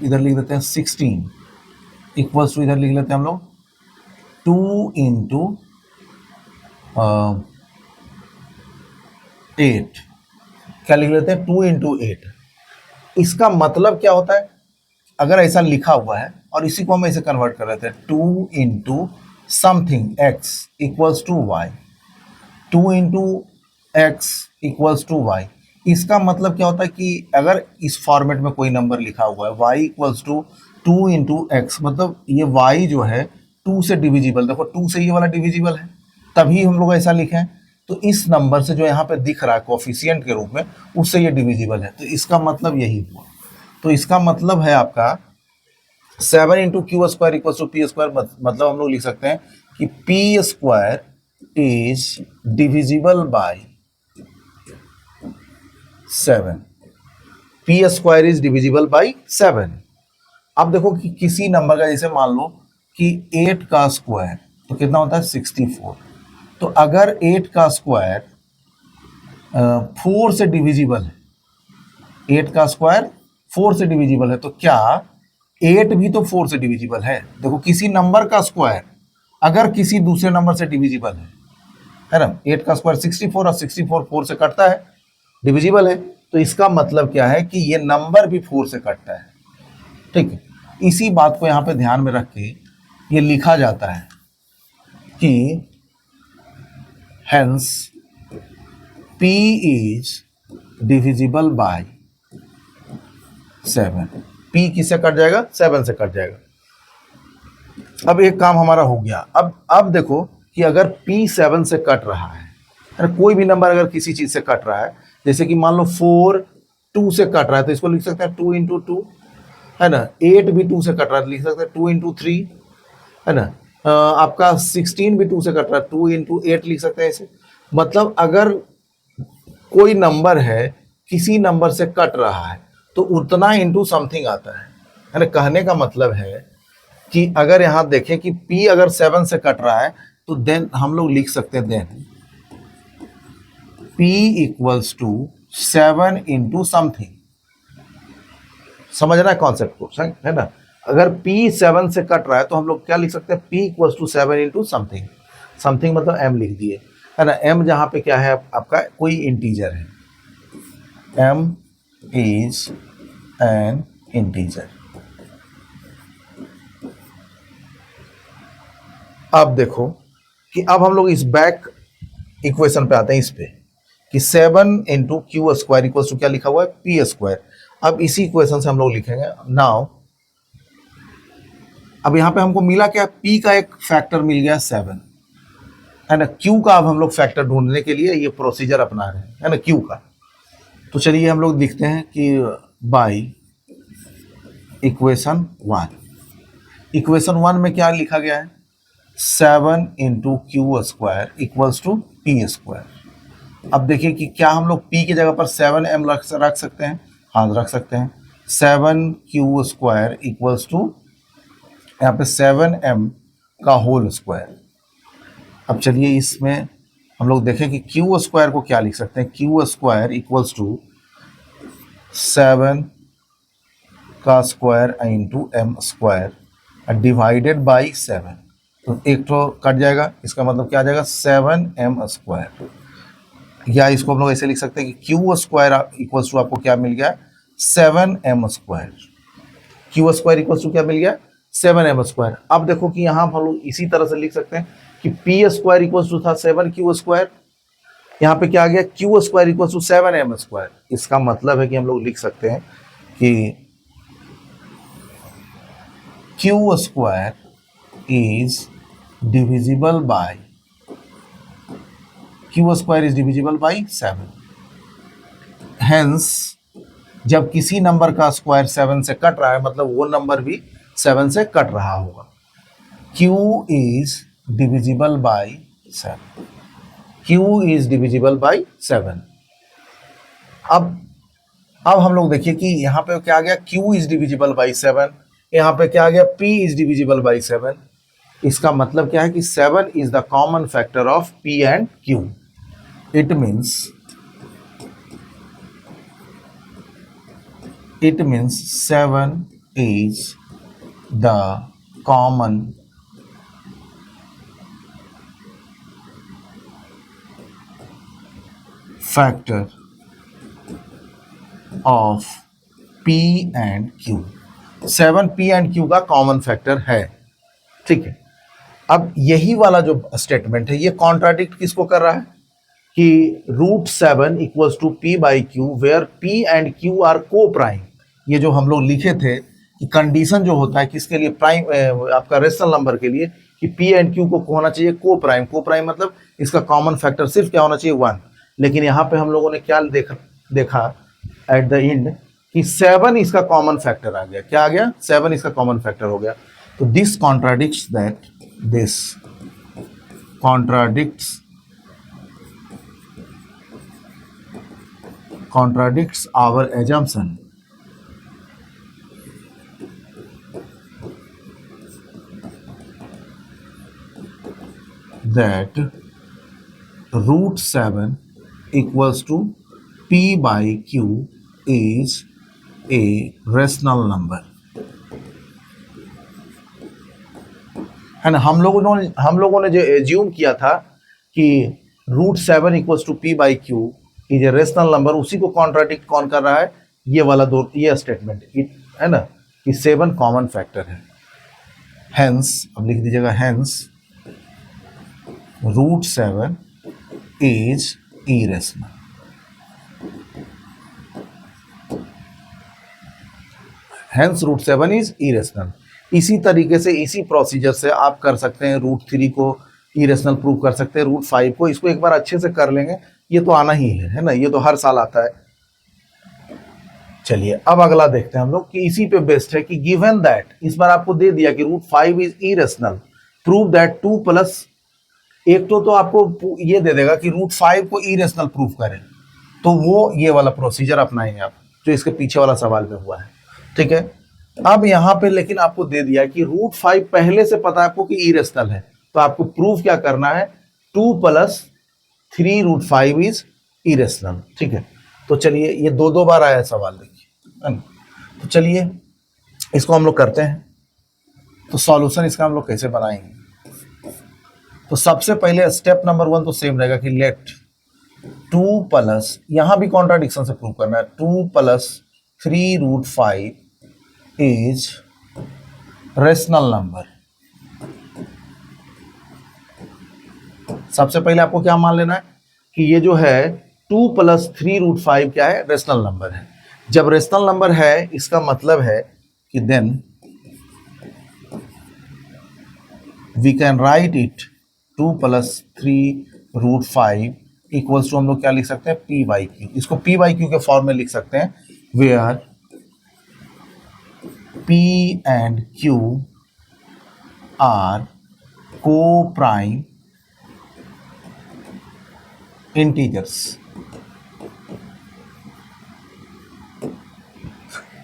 इधर लिख देते हैं 16 इक्वल्स टू, इधर लिख लेते हैं हम लोग 2 इंटू 8, क्या लिख लेते हैं 2 इंटू 8। इसका मतलब क्या होता है, अगर ऐसा लिखा हुआ है और इसी को हम ऐसे कन्वर्ट कर लेते हैं 2 into something x equals to y, 2 into x equals to y. इसका मतलब क्या होता है कि अगर इस फॉर्मेट में कोई नंबर लिखा हुआ है y equals to 2 into x, मतलब ये y जो है 2 से डिविजिबल, देखो 2 से ये वाला डिविजिबल है, तभी हम लोग ऐसा लिखें। तो इस नंबर से जो यहाँ पे दिख रहा है कोफिशिएंट के रूप में, उससे ये डिविजिबल है, तो इसका मतलब यही हुआ। तो इसका मतलब है आपका 7 into q square equals to p square, मतलब हम लोग लिख सकते हैं कि p square is divisible by 7, p square is divisible by 7। अब देखो कि किसी नंबर का, जैसे मान लो कि 8 का स्क्वायर तो कितना होता है 64, तो अगर 8 का स्क्वायर 4 से डिविजिबल है, 8 का स्क्वायर 4 से डिविजिबल है, तो क्या 8 भी तो 4 से डिविजिबल है। देखो किसी नंबर का स्क्वायर अगर किसी दूसरे नंबर से डिविजिबल है ना, 8 का स्क्वायर 64 और 64 4 से कटता है, डिविजिबल है, तो इसका मतलब क्या है कि ये नंबर भी 4 से कटता है। ठीक है, इसी बात को यहाँ पे ध्यान में रख के ये लिखा जाता है कि hence P is divisible by 7, P किससे कट जाएगा, 7 से कट जाएगा। अब एक काम हमारा हो गया। अब देखो कि अगर P 7 से कट रहा है, अरे कोई भी नंबर अगर किसी चीज से कट रहा है, जैसे कि मान लो 4 2 से कट रहा है, तो इसको लिख सकते हैं 2 इंटू 2, है ना। 8 भी 2 से कट रहा है, तो लिख सकते हैं 2 इंटू 3, है ना। आपका 16 भी 2 से कट रहा है, 2 इंटू 8 लिख सकते हैं ऐसे। मतलब अगर कोई नंबर है किसी नंबर से कट रहा है तो उतना इंटू समथिंग आता है ना। कहने का मतलब है कि अगर यहाँ देखें कि P अगर 7 से कट रहा है तो देन हम लोग लिख सकते हैं then P equals to 7 into something. समझ रहा है कॉन्सेप्ट को, है ना। अगर P 7 से कट रहा है तो हम लोग क्या लिख सकते हैं, P equals to 7 into something. Something मतलब M लिख दिए, है ना। M जहाँ पे क्या है आपका कोई इंटीजर है, M इज एन इंटीजर। अब देखो कि अब हम लोग इस बैक इक्वेशन पे आते हैं, इस पे कि 7 into q square equals to क्या लिखा हुआ है, पी स्क्वायर। अब इसी इक्वेशन से हम लोग लिखेंगे नाउ। अब यहाँ पे हमको मिला क्या, P का एक फैक्टर मिल गया 7, है ना। Q का अब हम लोग फैक्टर ढूंढने के लिए ये प्रोसीजर अपना रहे हैं, है ना, Q का। तो चलिए हम लोग लिखते हैं कि बाई इक्वेशन 1, इक्वेशन 1 में क्या लिखा गया है, 7 into q square equals to p square. अब देखिए कि क्या हम लोग P की जगह पर 7m रख सकते हैं, हाँ रख सकते हैं। 7q स्क्वायर इक्वल्स टू यहाँ पे 7m का होल स्क्वायर। अब चलिए इसमें हम लोग देखें कि क्यू स्क्वायर को क्या लिख सकते हैं, क्यू स्क्वायर इक्वल्स टू 7 का square into m square divided by 7। तो एक तो कट जाएगा, इसका मतलब क्या आ जाएगा 7m स्क्वायर। या इसको हम लोग ऐसे लिख सकते हैं कि क्यू स्क्वायर इक्वल्स टू आपको क्या मिल गया 7m square. Q square equals to क्या मिल गया 7m स्क्वायर। अब देखो कि यहाँ हम लोग इसी तरह से लिख सकते हैं कि पी स्क्वायर इक्वल्स टू था 7q स्क्वायर, यहाँ पे क्या आ गया q square equals to 7m square. इसका मतलब है कि हम लोग लिख सकते हैं कि Q square is divisible bye Q square is divisible by 7। Hence जब किसी नंबर का स्क्वायर 7 से कट रहा है मतलब वो नंबर भी 7 से कट रहा होगा। Q is divisible by 7, Q is divisible by 7। अब हम लोग देखिए कि यहाँ पे क्या आ गया, Q इज डिविजिबल बाई 7, यहाँ पे क्या आ गया, P इज डिविजिबल बाई 7। इसका मतलब क्या है कि 7 is the common factor of P and Q। It means 7 is the common factor of P and Q। 7 P and Q का कॉमन फैक्टर है, ठीक है। अब यही वाला जो स्टेटमेंट है ये कॉन्ट्राडिक्ट किसको कर रहा है कि √7 equals to P by Q where P and Q are coprime. ये जो हम लोग लिखे थे कि कंडीशन जो होता है किसके लिए, प्राइम आपका रेशनल नंबर के लिए, कि P एंड Q को होना चाहिए को प्राइम। को प्राइम मतलब इसका कॉमन फैक्टर सिर्फ क्या होना चाहिए, 1। लेकिन यहाँ पे हम लोगों ने क्या देखा एट द एंड कि 7 इसका कॉमन फैक्टर आ गया। क्या आ गया, 7 इसका कॉमन फैक्टर हो गया। तो this contradicts contradicts our assumption that √7 equals to P by Q is a rational number। है ना, हम लोगों ने जो एज्यूम किया था कि √7 equals to P by Q is a rational number, उसी को कॉन्ट्राडिक्ट कौन कर रहा है, ये वाला ये स्टेटमेंट है ना कि 7 कॉमन फैक्टर है। हेंस अब लिख दीजिएगा, hence √7 is irrational. Hence √7 is irrational. इसी तरीके से इसी प्रोसीजर से आप कर सकते हैं, √3 को इरेशनल प्रूव कर सकते हैं, √5 को। इसको एक बार अच्छे से कर लेंगे, ये तो आना ही है ना, ये तो हर साल आता है। चलिए अब अगला देखते हैं हम लोग कि इसी पे बेस्ड है कि गिवन दैट, इस बार आपको दे दिया कि √5 is irrational, prove that 2 plus, एक तो आपको ये दे देगा कि √5 को इरेशनल प्रूव करें, तो वो ये वाला प्रोसीजर अपनाएंगे आप जो इसके पीछे वाला सवाल में हुआ है, ठीक है। अब यहाँ पे लेकिन आपको दे दिया कि √5 पहले से पता है आपको कि इरेशनल है, तो आपको प्रूफ क्या करना है, 2 + 3√5 इज इरेशनल, ठीक है। तो चलिए ये दो बार आया सवाल, देखिए। तो चलिए इसको हम लोग करते हैं। तो सॉल्यूशन इसका हम लोग कैसे बनाएंगे, तो सबसे पहले स्टेप नंबर 1 तो सेम रहेगा कि लेट 2 + यहां भी कॉन्ट्राडिक्शन से प्रूव करना है, 2 + 3√5 इज रेशनल नंबर। सबसे पहले आपको क्या मान लेना है कि ये जो है 2 + 3√5 क्या है, रेशनल नंबर है। जब रेशनल नंबर है इसका मतलब है कि then we can write it 2 + 3√5 equals to, हम लोग क्या लिख सकते हैं, P बाई Q। इसको P बाई Q के फॉर्म में लिख सकते हैं, where P and Q are coprime integers.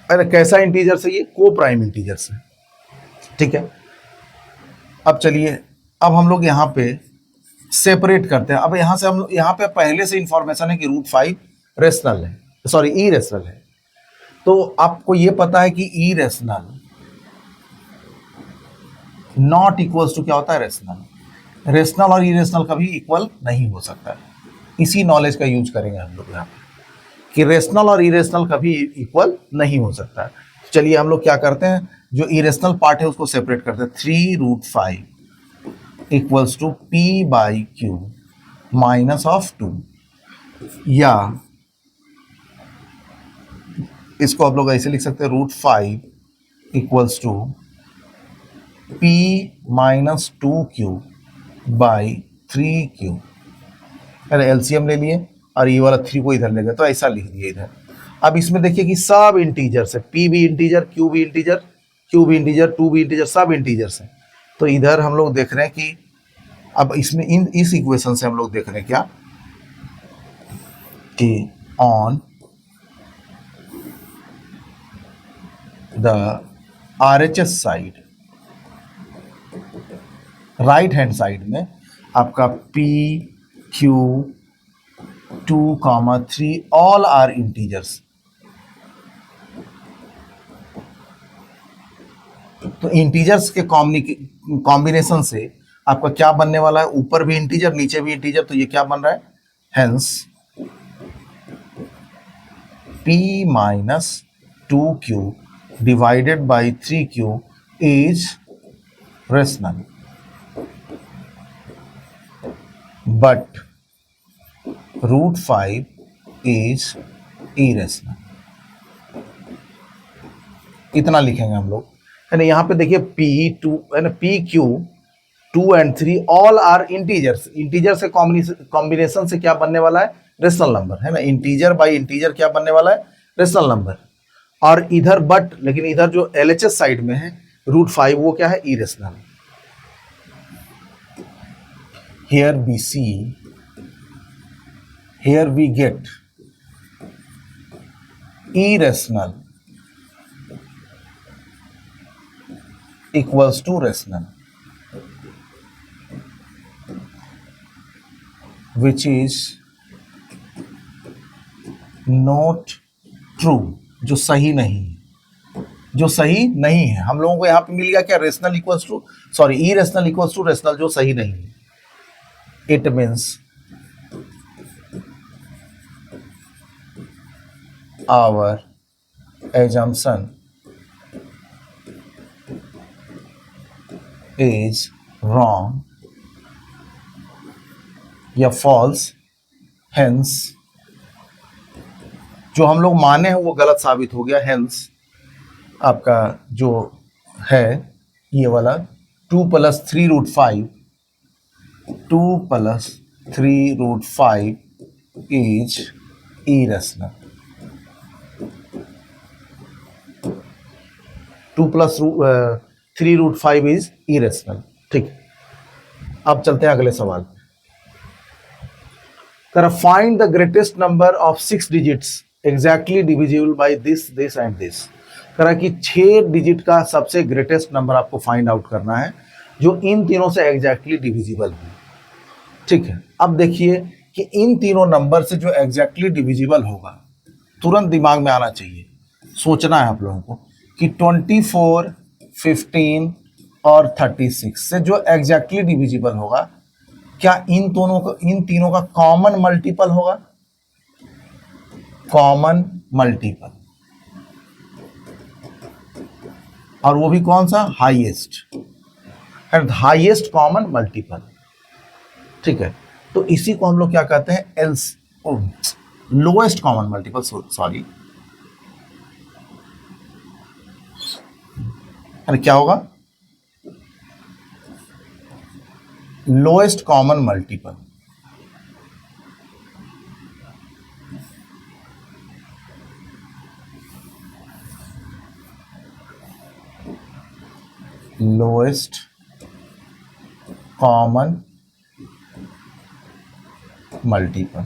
अरे कैसा इंटीजर्स है ये, को प्राइम इंटीजर्स है, ठीक है। अब चलिए अब हम लोग यहाँ पे सेपरेट करते हैं। अब यहाँ से हम लोग, यहाँ पे पहले से इंफॉर्मेशन है कि √5 रेशनल है, सॉरी इरेशनल है। तो आपको ये पता है कि इरेशनल नॉट इक्वल्स टू क्या होता है, रेशनल। रेशनल और इरेशनल कभी इक्वल नहीं हो सकता है। इसी नॉलेज का यूज करेंगे हम लोग यहाँ पे कि रेशनल और इरेशनल कभी इक्वल नहीं हो सकता है। चलिए हम लोग क्या करते हैं, जो इरेशनल पार्ट है उसको सेपरेट करते हैं। 3√5 equals to P by Q -2, या इसको आप लोग ऐसे लिख सकते हैं, √5 equals to P -2Q by 3Q। अरे एलसीएम ले लिए और ये वाला 3 को इधर ले गए, तो ऐसा लिख दिए इधर। अब इसमें देखिए कि सब इंटीजर्स है, P भी इंटीजर, Q भी इंटीजर, Q भी इंटीजर, 2 भी इंटीजर, सब इंटीजर्स हैं। तो इधर हम लोग देख रहे हैं कि अब इसमें इस इक्वेशन से हम लोग देख रहे हैं क्या कि on the RHS side, right hand side में आपका P, Q, 2, 3 all are integers. तो इंटीजर्स के कॉम्बिनेशन से आपका क्या बनने वाला है, ऊपर भी इंटीजर नीचे भी इंटीजर, तो ये क्या बन रहा है, hence P minus 2Q divided by 3Q is rational, but √5 is irrational. इतना लिखेंगे हम लोग, है ना। यहाँ पे देखिए P2 है ना, PQ 2 and 3 all are integers. Integer से कॉम्बिनेशन से क्या बनने वाला है, रेशनल नंबर, है ना। इंटीजर बाई इंटीजर क्या बनने वाला है, रेशनल नंबर। और इधर बट, लेकिन इधर जो LHS साइड में है √5 वो क्या है, irrational. Here we see, here we get irrational equals to rational, which is not true, जो सही नहीं है, जो सही नहीं है। हम लोगों को यहां पे मिल गया क्या, rational equals to irrational equals to rational, जो सही नहीं है। It means our assumption is wrong या false, hence जो हम लोग माने हैं वो गलत साबित हो गया। hence आपका जो है ये वाला 2 + 3√5, 2 + 3√5 is irrational। 2 + 3√5 is irrational. ठीक, अब चलते हैं अगले सवाल। Find the greatest number of 6 digits exactly divisible by this this and this. करा कि 6 डिजिट का सबसे ग्रेटेस्ट नंबर आपको फाइंड आउट करना है जो इन तीनों से एग्जैक्टली डिविजिबल हो। ठीक है, अब देखिए कि इन तीनों नंबर से जो एग्जैक्टली डिविजिबल होगा तुरंत दिमाग में आना चाहिए, सोचना है आप लोगों को कि 24, 15 और 36 से जो एग्जैक्टली डिविजिबल होगा क्या इन तीनों का कॉमन मल्टीपल होगा, कॉमन मल्टीपल, और वो भी कौन सा, highest, and highest common multiple. ठीक है, तो इसी को हम लोग क्या कहते हैं, लोएस्ट कॉमन मल्टीपल, सॉरी, क्या होगा, lowest common multiple. Lowest common multiple.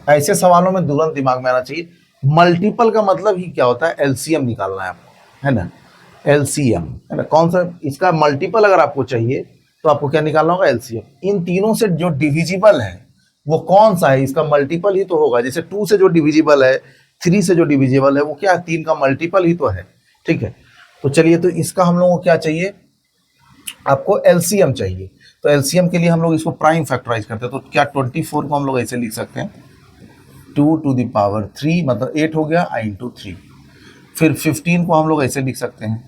ऐसे सवालों में तुरंत दिमाग में आना चाहिए मल्टीपल का मतलब ही क्या होता है, एलसीएम निकालना है आपको, है ना, एलसीएम, है ना। कौन सा इसका मल्टीपल अगर आपको चाहिए तो आपको क्या निकालना होगा, एलसीएम। इन तीनों से जो डिविजिबल है वो कौन सा है, इसका मल्टीपल ही तो होगा। जैसे 2 से जो डिविजिबल है, 3 से जो डिविजिबल है वो क्या है, 3 का मल्टीपल ही तो है। ठीक है, तो चलिए, तो इसका हम लोगों को क्या चाहिए, आपको एलसीएम चाहिए। तो एलसीएम के लिए हम लोग इसको प्राइम फैक्टराइज करते हैं। तो क्या 24 को हम लोग ऐसे लिख सकते हैं, 2⁻³ मतलब 8 हो गया, i/3। फिर 15 को हम लोग ऐसे लिख सकते हैं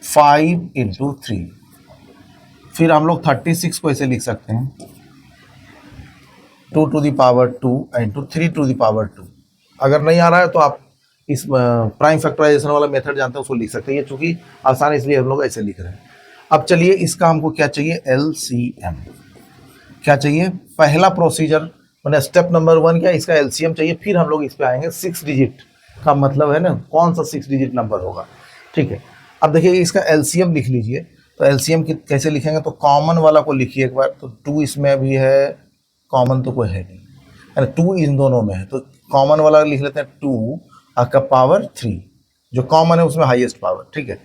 5×3। फिर हम लोग 36 को ऐसे लिख सकते हैं 2⁻²×3²। अगर नहीं आ रहा है तो आप इस प्राइम फैक्टराइजेशन वाला मेथड जानते हैं, उसको लिख सकते हैं। ये चूंकि आसान है इसलिए हम लोग ऐसे लिख रहे हैं। अब चलिए, इसका हमको क्या चाहिए, एलसीएम। क्या चाहिए, पहला प्रोसीजर मैंने स्टेप नंबर 1 क्या, इसका एलसीएम चाहिए। फिर हम लोग इस पे आएंगे 6 डिजिट का मतलब है ना, कौन सा 6 डिजिट नंबर होगा। ठीक है, अब देखिए इसका एलसीएम लिख लीजिए। तो एलसीएम कैसे लिखेंगे, तो कॉमन वाला को लिखिए एक बार। तो 2 इसमें भी है, कॉमन तो कोई है नहीं, है ना, 2 इन दोनों में है, तो कॉमन वाला लिख लेते हैं 2 का पावर 3, जो कॉमन है उसमें हाईएस्ट पावर, ठीक है।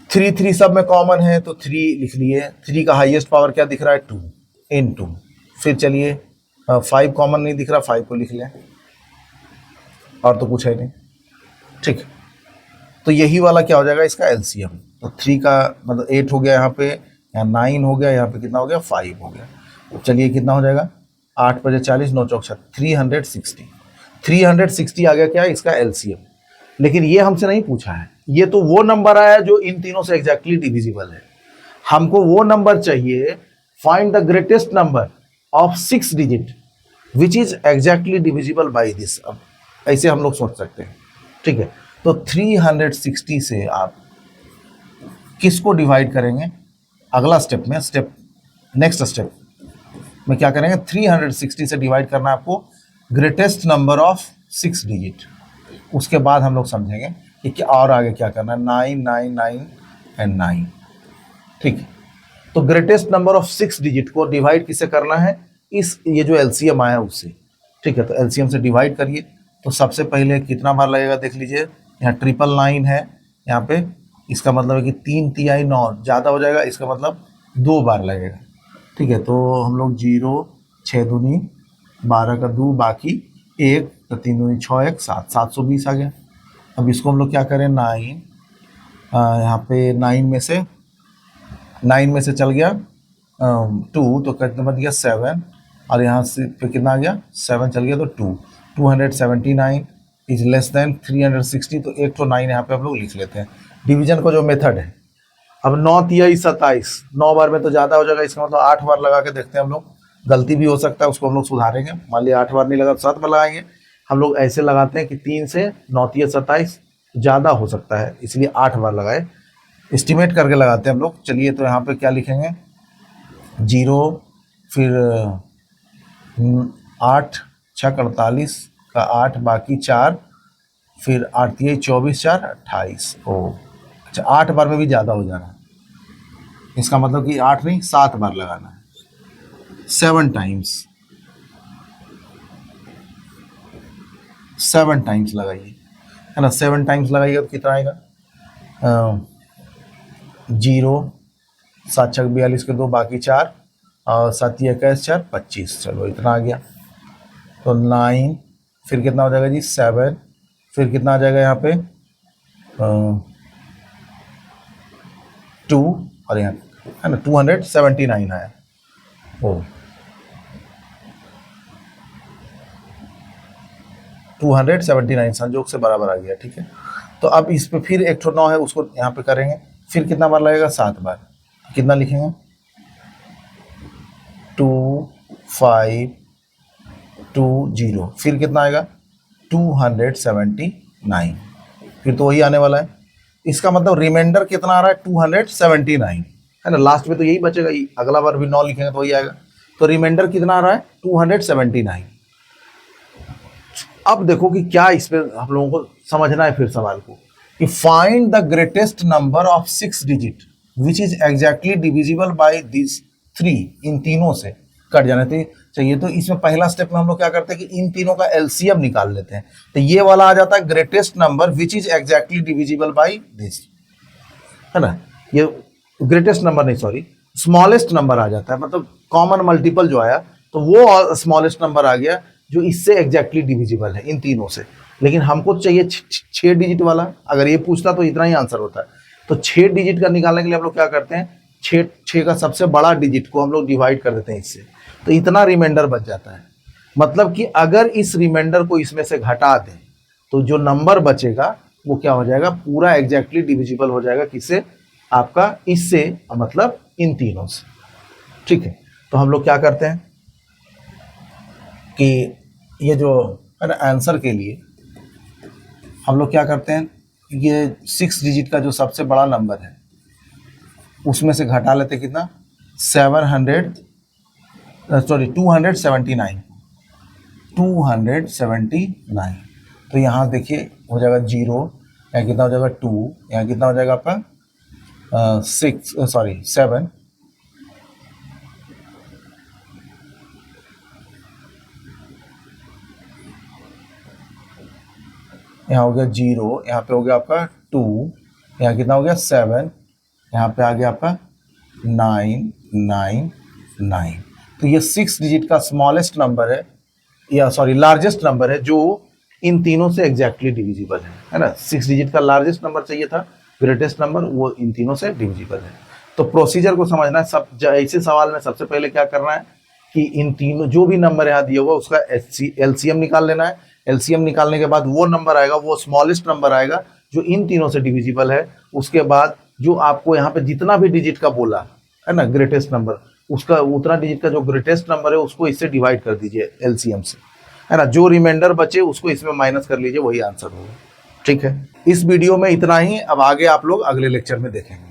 3 3 सब में कॉमन है तो 3 लिख लिए। 3 का हाईएस्ट पावर क्या दिख रहा है, 2 इन 2। फिर चलिए 5 कॉमन नहीं दिख रहा, 5 को लिख लें, और तो कुछ है नहीं, ठीक। तो यही वाला क्या हो जाएगा इसका एलसीएम। तो 3 का मतलब 8 हो गया यहाँ पे, यहाँ 9 हो गया, यहाँ पे कितना हो गया 5 हो गया। तो चलिए कितना हो जाएगा, 8 बजे 40, 9 चौक 360। 360 आ गया क्या इसका एलसीएम। लेकिन ये हमसे नहीं पूछा है, ये तो वो नंबर आया जो इन तीनों से एग्जैक्टली डिविजिबल है। हमको वो नंबर चाहिए, find the greatest number of 6 digit which is exactly divisible by this. अब ऐसे हम लोग सोच सकते हैं, ठीक है। तो 360 से आप किसको डिवाइड करेंगे, अगला स्टेप में, नेक्स्ट स्टेप में क्या करेंगे, 360 से डिवाइड करना है आपको ग्रेटेस्ट नंबर ऑफ 6 डिजिट। उसके बाद हम लोग समझेंगे कि क्या और आगे क्या करना है, 9 9 9 एंड 9, ठीक है। तो ग्रेटेस्ट नंबर ऑफ 6 डिजिट को डिवाइड किससे करना है, इस ये जो एलसीएम आया उससे, ठीक है। तो एलसीएम से डिवाइड करिए। तो सबसे पहले कितना बार लगेगा देख लीजिए, यहाँ 999 है यहाँ पे, इसका मतलब है कि 3 तिहाई 9 ज़्यादा हो जाएगा, इसका मतलब 2 बार लगेगा, ठीक है। तो हम लोग 0 6 दूनी 12 का 2 बाकी 1 तो 3 दूनी 6 1 7, 720 आ गया। अब इसको हम लोग क्या करें, 9 यहाँ पे 9 में से चल गया 2, तो कितना बच गया 7, और यहाँ से पे कितना आ गया 7 चल गया, तो 279 इज लेस देन 360। तो 1 तो 9 यहाँ पे हम लोग लिख लेते हैं। डिवीजन का जो मेथड है, अब 9 तिहाई 27, 9 बार में तो ज़्यादा हो जाएगा, इसका मतलब 8 बार लगा के देखते हैं हम लोग। गलती भी हो सकता है, उसको हम लोग सुधारेंगे। मान लिया 8 बार नहीं लगा तो 7 बार लगाएंगे। हम लोग ऐसे लगाते हैं कि 3 से 9 तिहाई 27 ज़्यादा हो सकता है, इसलिए 8 बार लगाए, एस्टिमेट करके लगाते हैं हम लोग। चलिए तो यहाँ पे क्या लिखेंगे, 0 फिर 8 6 48 का 8 बाकी 4, फिर 8 तिहाई 24 4 28। ओ अच्छा, 8 बार में भी ज़्यादा हो जा रहा है, इसका मतलब कि 8 नहीं 7 बार लगाना है। 7 टाइम्स, 7 टाइम्स लगाइए, है ना। 7 टाइम्स लगाइएगा तो कितना आएगा, 0 7 6 42 के 2 बाकी 4, और 7 21 4 25, चलो इतना आ गया। तो 9 फिर कितना हो जाएगा जी 7, फिर कितना आ जाएगा यहाँ पे 2, और यहाँ है ना 279 आया। ओ 279 संजोग से बराबर आ गया, ठीक है। तो अब इस पे फिर एक 9 है, उसको यहाँ पे करेंगे, फिर कितना बार लगेगा 7 बार, कितना लिखेंगे 2 5 2 0, फिर कितना आएगा 279, फिर तो वही आने वाला है। इसका मतलब रिमाइंडर कितना आ रहा है 279, है ना। लास्ट में तो यही बचेगा, अगला बार भी 9 लिखेंगे तो वही आएगा। तो रिमाइंडर कितना आ रहा है 279। अब देखो कि क्या इसमें हम लोगों को समझना है फिर सवाल को, कि find the greatest number of 6 digit which is exactly divisible by this 3। इन तीनों से कट जाना चाहिए। तो इसमें पहला स्टेप में हम लोग क्या करते हैं कि इन तीनों का एलसीएम निकाल लेते हैं। तो ये वाला आ जाता है greatest number which is exactly divisible by this, है ना। ये ग्रेटेस्ट नंबर नहीं, सॉरी, स्मॉलेस्ट नंबर आ जाता है, मतलब कॉमन मल्टीपल जो आया तो वो स्मॉलेस्ट नंबर आ गया जो इससे एग्जैक्टली डिविजिबल है इन तीनों से। लेकिन हमको चाहिए 6 डिजिट वाला। अगर ये पूछता तो इतना ही आंसर होता है। तो 6 डिजिट का निकालने के लिए हम लोग क्या करते हैं, 6 का सबसे बड़ा डिजिट को हम लोग डिवाइड कर देते हैं इससे, तो इतना रिमाइंडर बच जाता है। मतलब कि अगर इस रिमाइंडर को इसमें से घटा दें तो जो नंबर बचेगा वो क्या हो जाएगा, पूरा एग्जैक्टली डिविजिबल हो जाएगा किससे, आपका इससे, मतलब इन तीनों से, ठीक है। तो हम लोग क्या करते हैं कि ये जो है ना आंसर के लिए हम लोग क्या करते हैं, ये 6 डिजिट का जो सबसे बड़ा नंबर है उसमें से घटा लेते हैं कितना, 279। तो यहाँ देखिए हो जाएगा 0 यहाँ कितना हो जाएगा 2, यहाँ कितना हो जाएगा आपका 7, यहाँ हो गया 0, यहाँ पे हो गया आपका 2, यहाँ कितना हो गया 7, यहाँ पे आ गया आपका 999। तो ये 6 डिजिट का स्मॉलेस्ट नंबर है, या सॉरी लार्जेस्ट नंबर है, जो इन तीनों से एग्जैक्टली डिविजिबल है ना। 6 डिजिट का लार्जेस्ट नंबर चाहिए था, ग्रेटेस्ट नंबर, वो इन तीनों से डिविजिबल है। तो प्रोसीजर को समझना है। सब ऐसे सवाल में सबसे पहले क्या करना है कि इन तीनों जो भी नंबर यहाँ दिया हुआ उसका एलसीएम निकाल लेना है। एलसीएम निकालने के बाद वो नंबर आएगा, वो स्मॉलेस्ट नंबर आएगा जो इन तीनों से डिविजिबल है। उसके बाद जो आपको यहाँ पे जितना भी डिजिट का बोला है ना ग्रेटेस्ट नंबर, उसका उतना डिजिट का जो ग्रेटेस्ट नंबर है उसको इससे डिवाइड कर दीजिए एलसीएम से, है ना। जो रिमाइंडर बचे उसको इसमें माइनस कर लीजिए, वही आंसर होगा। ठीक है, इस वीडियो में इतना ही। अब आगे आप लोग अगले लेक्चर में देखेंगे।